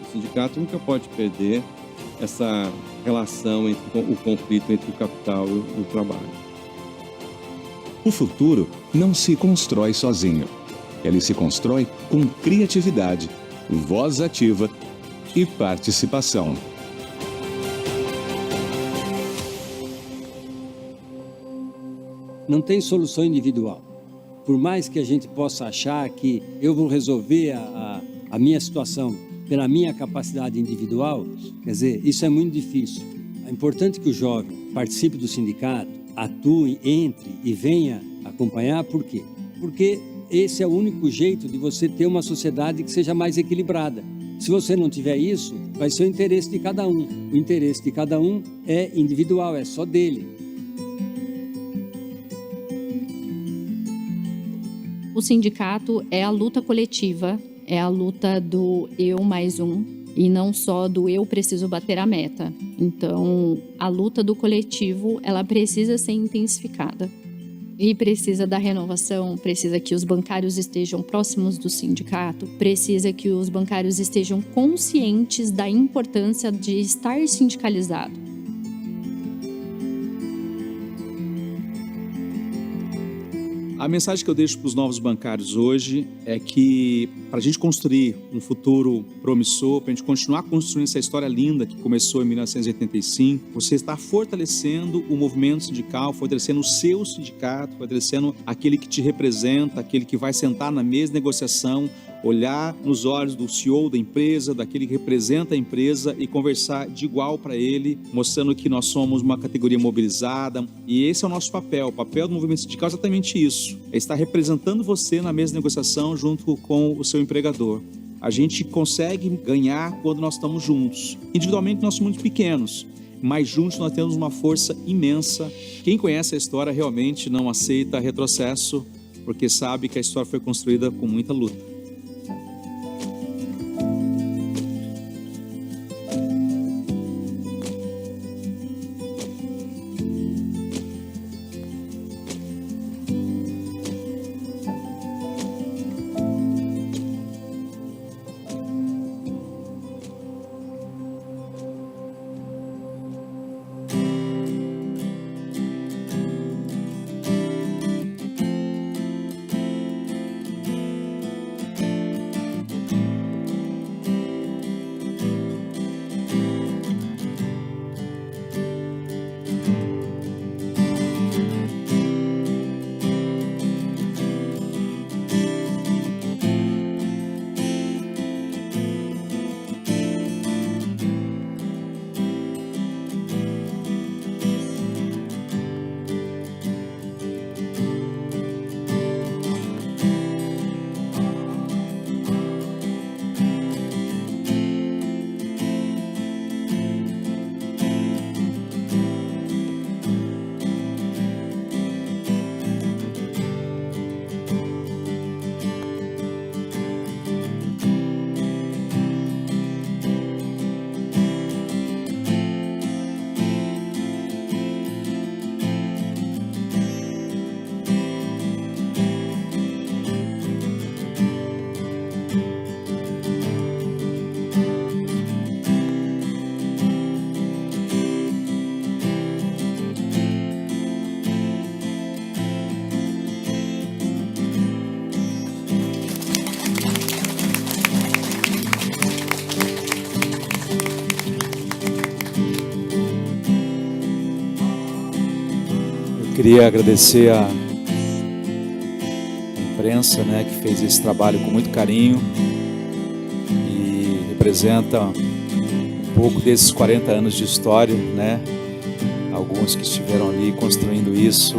O sindicato nunca pode perder essa relação entre o conflito entre o capital e o trabalho. O futuro não se constrói sozinho. Ele se constrói com criatividade, voz ativa e participação. Não tem solução individual. Por mais que a gente possa achar que eu vou resolver a minha situação pela minha capacidade individual, quer dizer, isso é muito difícil. É importante que o jovem participe do sindicato, atue, entre e venha acompanhar. Por quê? Porque esse é o único jeito de você ter uma sociedade que seja mais equilibrada. Se você não tiver isso, vai ser o interesse de cada um. O interesse de cada um é individual, é só dele. O sindicato é a luta coletiva, é a luta do eu mais um, e não só do eu preciso bater a meta. Então, a luta do coletivo, ela precisa ser intensificada. E precisa da renovação, precisa que os bancários estejam próximos do sindicato, precisa que os bancários estejam conscientes da importância de estar sindicalizado. A mensagem que eu deixo para os novos bancários hoje é que, para a gente construir um futuro promissor, para a gente continuar construindo essa história linda que começou em 1985, você está fortalecendo o movimento sindical, fortalecendo o seu sindicato, fortalecendo aquele que te representa, aquele que vai sentar na mesa de negociação, olhar nos olhos do CEO da empresa, daquele que representa a empresa e conversar de igual para ele, mostrando que nós somos uma categoria mobilizada. E esse é o nosso papel. O papel do movimento sindical é exatamente isso. É estar representando você na mesa de negociação junto com o seu empregador. A gente consegue ganhar quando nós estamos juntos. Individualmente nós somos muito pequenos, mas juntos nós temos uma força imensa. Quem conhece a história realmente não aceita retrocesso, porque sabe que a história foi construída com muita luta. Queria agradecer a imprensa, né, que fez esse trabalho com muito carinho e representa um pouco desses 40 anos de história, né? Alguns que estiveram ali construindo isso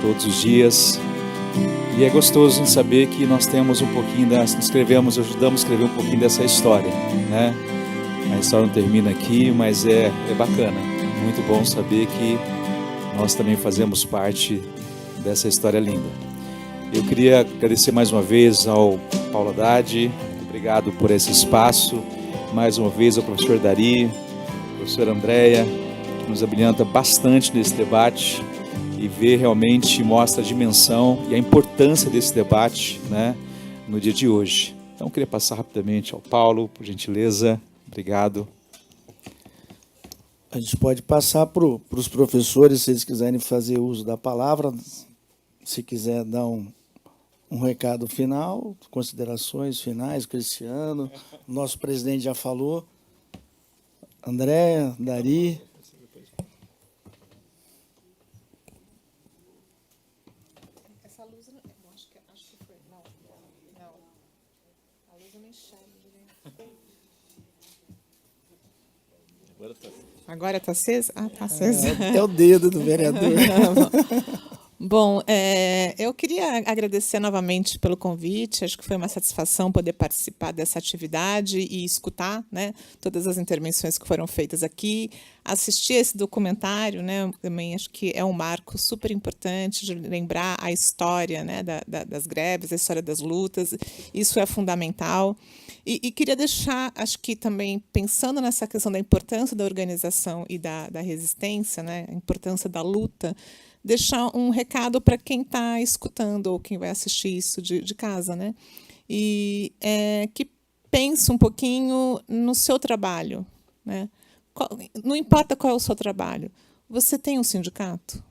todos os dias. E é gostoso em saber que nós temos um pouquinho dessa, ajudamos a escrever um pouquinho dessa história, né? A história não termina aqui, mas é bacana, muito bom saber que nós também fazemos parte dessa história linda. Eu queria agradecer mais uma vez ao Paulo Haddad, obrigado por esse espaço, mais uma vez ao professor Dari, professora Andréia, que nos abrilhanta bastante nesse debate e vê realmente, mostra a dimensão e a importância desse debate, né, no dia de hoje. Então, eu queria passar rapidamente ao Paulo, por gentileza. Obrigado. A gente pode passar para os professores, se eles quiserem fazer uso da palavra, se quiser dar um recado final, considerações finais, Cristiano, nosso presidente já falou, Andréia, Dari. Essa luz, acho que foi, não, a luz eu não enxergo direito. Agora está acesa? Ah, está acesa. É o dedo do vereador. Bom, eu queria agradecer novamente pelo convite. Acho que foi uma satisfação poder participar dessa atividade e escutar, né, todas as intervenções que foram feitas aqui. assistir esse documentário, né, também acho que é um marco super importante de lembrar a história, né, das greves, a história das lutas, isso é fundamental. E queria deixar, acho que também, pensando nessa questão da importância da organização e da resistência, né, a importância da luta, deixar um recado para quem está escutando ou quem vai assistir isso de casa, né, e que pense um pouquinho no seu trabalho, né? Não importa qual é o seu trabalho, você tem um sindicato?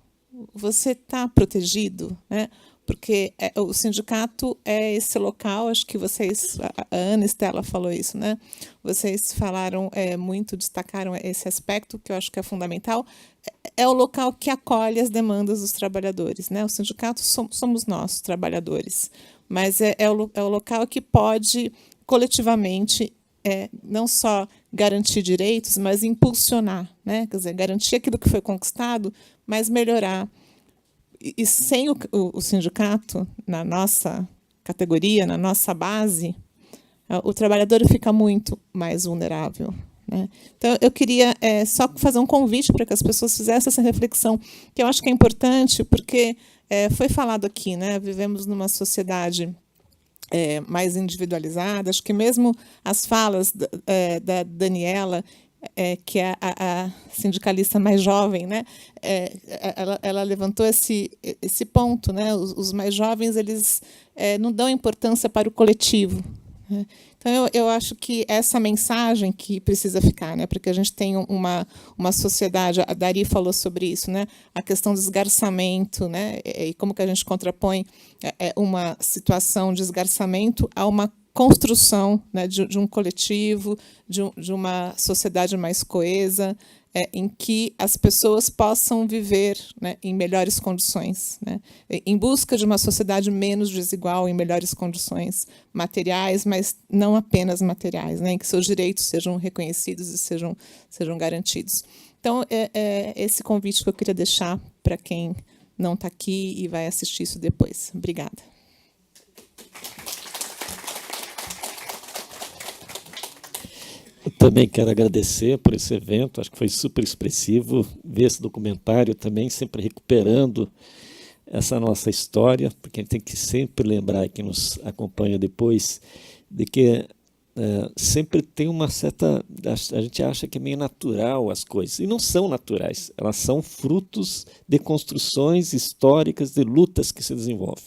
Você está protegido, né? Porque o sindicato é esse local, acho que vocês, a Ana Estela falou isso, né? Vocês falaram muito, destacaram esse aspecto que eu acho que é fundamental, é o local que acolhe as demandas dos trabalhadores, né? O sindicato somos nós, trabalhadores, mas é o local que pode coletivamente não só garantir direitos, mas impulsionar, né? Quer dizer, garantir aquilo que foi conquistado, mas melhorar. E sem o sindicato, na nossa categoria, na nossa base, o trabalhador fica muito mais vulnerável, né? Então, eu queria só fazer um convite para que as pessoas fizessem essa reflexão, que eu acho que é importante, porque foi falado aqui, né? Vivemos numa sociedade mais individualizada. Acho que mesmo as falas da Daniela, que é a sindicalista mais jovem, né, ela levantou esse ponto, né? Os mais jovens, eles não dão importância para o coletivo, né? Então, eu acho que essa mensagem que precisa ficar, né, porque a gente tem uma sociedade, a Dari falou sobre isso, né, a questão do esgarçamento, né, e como que a gente contrapõe uma situação de esgarçamento a uma construção, né, de um coletivo, de uma sociedade mais coesa, em que as pessoas possam viver, né, em melhores condições, né, em busca de uma sociedade menos desigual, em melhores condições materiais, mas não apenas materiais, né, em que seus direitos sejam reconhecidos e sejam garantidos. Então, é esse convite que eu queria deixar para quem não está aqui e vai assistir isso depois. Obrigada. Eu também quero agradecer por esse evento, acho que foi super expressivo ver esse documentário também, sempre recuperando essa nossa história, porque a gente tem que sempre lembrar, quem nos acompanha depois, de que sempre tem uma certa... A gente acha que é meio natural as coisas, e não são naturais, elas são frutos de construções históricas, de lutas que se desenvolvem.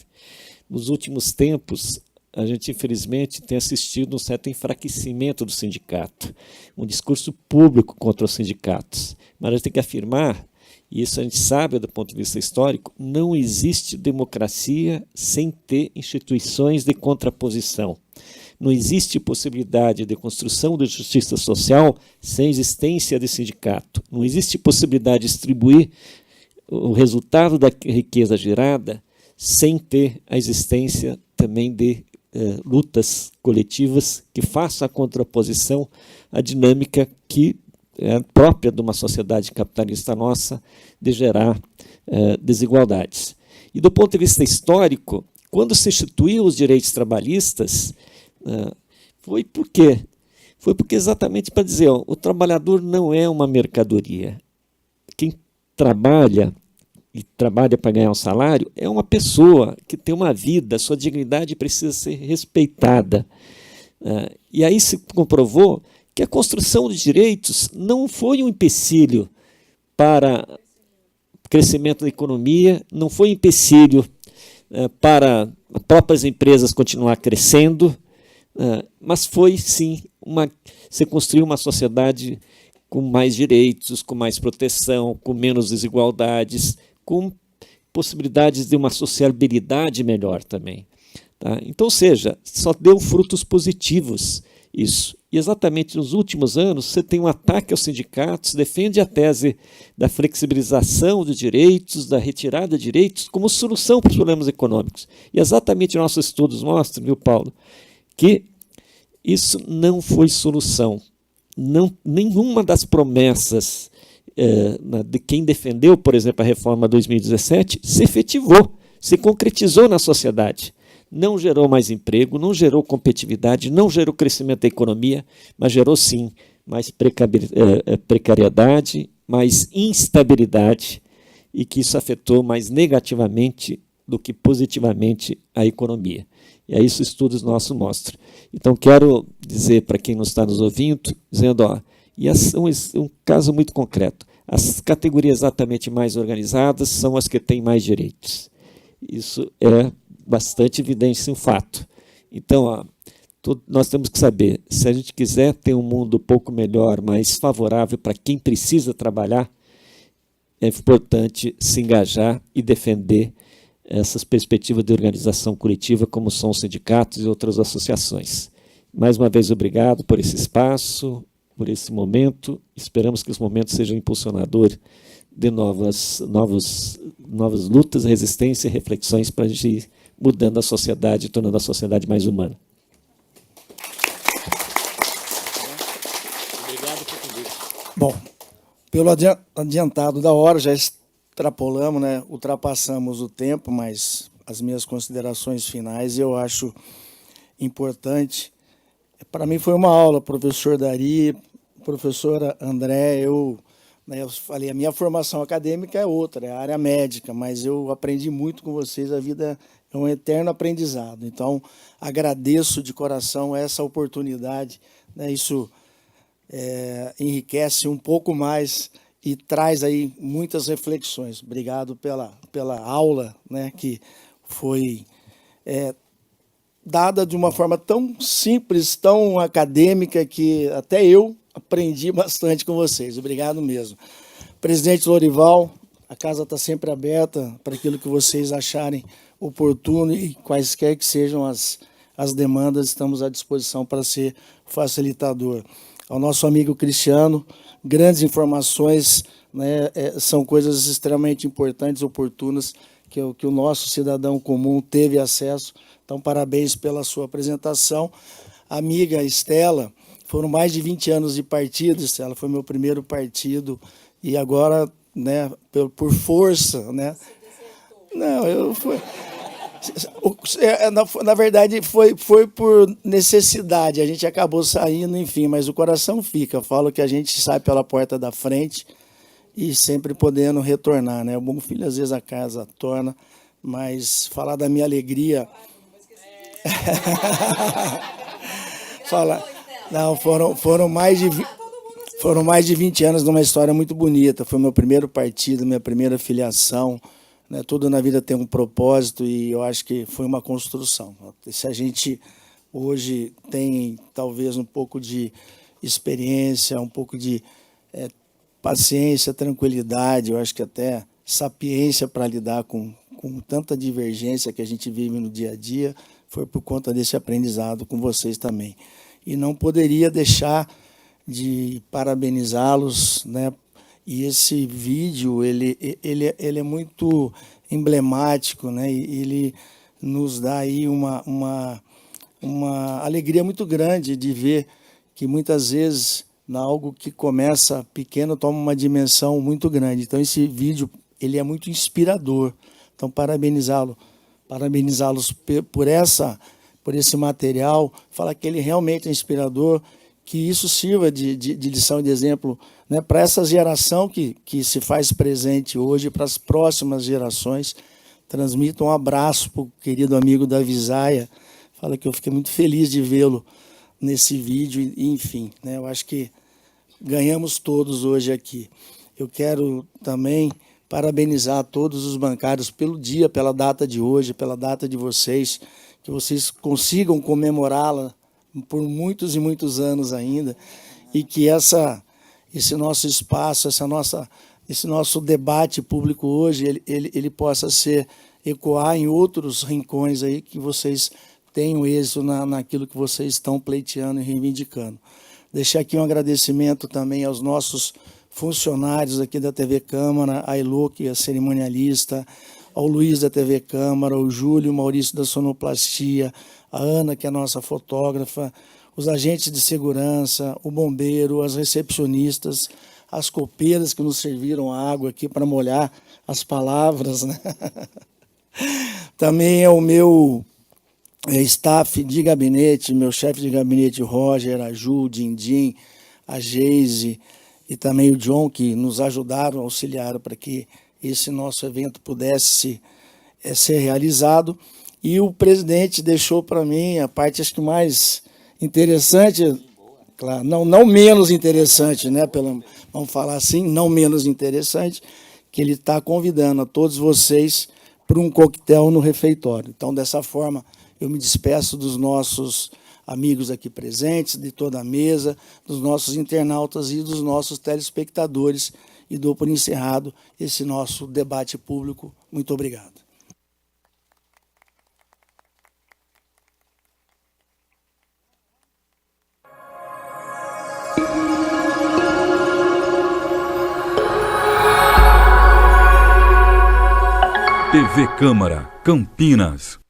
Nos últimos tempos, a gente, infelizmente, tem assistido um certo enfraquecimento do sindicato, um discurso público contra os sindicatos. Mas a gente tem que afirmar, e isso a gente sabe do ponto de vista histórico, não existe democracia sem ter instituições de contraposição. Não existe possibilidade de construção de justiça social sem existência de sindicato. Não existe possibilidade de distribuir o resultado da riqueza gerada sem ter a existência também de lutas coletivas que façam a contraposição à dinâmica que é própria de uma sociedade capitalista nossa de gerar desigualdades. E do ponto de vista histórico, quando se instituiu os direitos trabalhistas, foi por quê? Foi porque exatamente para dizer, o trabalhador não é uma mercadoria. Quem trabalha e trabalha para ganhar um salário, é uma pessoa que tem uma vida, sua dignidade precisa ser respeitada. E aí se comprovou que a construção de direitos não foi um empecilho para o crescimento da economia, não foi um empecilho para as próprias empresas continuar crescendo, mas foi, sim, você construiu uma sociedade com mais direitos, com mais proteção, com menos desigualdades, com possibilidades de uma sociabilidade melhor também. Tá? Então, ou seja, só deu frutos positivos isso. E exatamente nos últimos anos, você tem um ataque aos sindicatos, defende a tese da flexibilização de direitos, da retirada de direitos, como solução para os problemas econômicos. E exatamente nossos estudos mostram, viu, Paulo, que isso não foi solução. Nenhuma das promessas de quem defendeu, por exemplo, a reforma 2017, se efetivou, se concretizou na sociedade. Não gerou mais emprego, não gerou competitividade, não gerou crescimento da economia, mas gerou, sim, mais precariedade mais instabilidade e que isso afetou mais negativamente do que positivamente a economia. E aí, isso estudos nossos mostram. Então, quero dizer para quem não está nos ouvindo, dizendo, e um caso muito concreto, as categorias exatamente mais organizadas são as que têm mais direitos. Isso é bastante evidente, um fato. Então, nós temos que saber, se a gente quiser ter um mundo um pouco melhor, mais favorável para quem precisa trabalhar, é importante se engajar e defender essas perspectivas de organização coletiva, como são os sindicatos e outras associações. Mais uma vez, obrigado por esse espaço, por esse momento. Esperamos que esse momento seja impulsionador de novas lutas, resistência e reflexões para a gente ir mudando a sociedade, tornando a sociedade mais humana. Obrigado pelo convite. Bom, pelo adiantado da hora, já extrapolamos, né? Ultrapassamos o tempo, mas as minhas considerações finais eu acho importante. Para mim foi uma aula, professor Dari, professora André, eu falei, a minha formação acadêmica é outra, é a área médica, mas eu aprendi muito com vocês, a vida é um eterno aprendizado. Então, agradeço de coração essa oportunidade, né? Isso enriquece um pouco mais e traz aí muitas reflexões. Obrigado pela aula, né, que foi dada de uma forma tão simples, tão acadêmica, que até eu aprendi bastante com vocês. Obrigado mesmo. Presidente Lorival, a casa está sempre aberta para aquilo que vocês acharem oportuno e quaisquer que sejam as demandas, estamos à disposição para ser facilitador. Ao nosso amigo Cristiano, grandes informações, né, são coisas extremamente importantes, oportunas, que o nosso cidadão comum teve acesso. Então, parabéns pela sua apresentação. Amiga Estela, foram mais de 20 anos de partido, Estela, foi meu primeiro partido, e agora, né, por força, né? Não, eu fui... Na verdade, foi por necessidade, a gente acabou saindo, enfim, mas o coração fica. Eu falo que a gente sai pela porta da frente e sempre podendo retornar, né? O bom filho, às vezes, a casa torna, mas falar da minha alegria... Não, foram mais de 20 anos de uma história muito bonita. Foi meu primeiro partido, minha primeira filiação, né? Tudo na vida tem um propósito e eu acho que foi uma construção. Se a gente hoje tem talvez um pouco de experiência, um pouco de paciência, tranquilidade, eu acho que até sapiência para lidar com tanta divergência que a gente vive no dia a dia, foi por conta desse aprendizado com vocês também. E não poderia deixar de parabenizá-los, né? E esse vídeo ele é muito emblemático, né? E ele nos dá aí uma alegria muito grande de ver que muitas vezes algo que começa pequeno toma uma dimensão muito grande. Então esse vídeo ele é muito inspirador. Então parabenizá-los por esse material, falar que ele realmente é inspirador, que isso sirva de lição, de exemplo, né, para essa geração que se faz presente hoje, para as próximas gerações. Transmito um abraço para o querido amigo da Visaia, fala que eu fiquei muito feliz de vê-lo nesse vídeo, e, enfim, né, eu acho que ganhamos todos hoje aqui. Eu quero também parabenizar todos os bancários pelo dia, pela data de hoje, pela data de vocês, que vocês consigam comemorá-la por muitos e muitos anos ainda, e que esse nosso espaço, esse nosso debate público hoje, ele possa ecoar em outros rincões aí, que vocês tenham êxito naquilo que vocês estão pleiteando e reivindicando. Deixar aqui um agradecimento também aos nossos funcionários aqui da TV Câmara, a Elô, que é cerimonialista, ao Luiz da TV Câmara, ao Júlio, Maurício da Sonoplastia, a Ana, que é a nossa fotógrafa, os agentes de segurança, o bombeiro, as recepcionistas, as copeiras que nos serviram água aqui para molhar as palavras, né? Também é o meu staff de gabinete, meu chefe de gabinete, Roger, a Ju, o Dindim, a Geise, e também o John, que nos ajudaram, auxiliaram para que esse nosso evento pudesse ser realizado. E o presidente deixou para mim a parte, acho que mais interessante, claro, não menos interessante, né? Vamos falar assim, não menos interessante, que ele está convidando a todos vocês para um coquetel no refeitório. Então, dessa forma, eu me despeço dos nossos amigos aqui presentes, de toda a mesa, dos nossos internautas e dos nossos telespectadores, e dou por encerrado esse nosso debate público. Muito obrigado. TV Câmara, Campinas.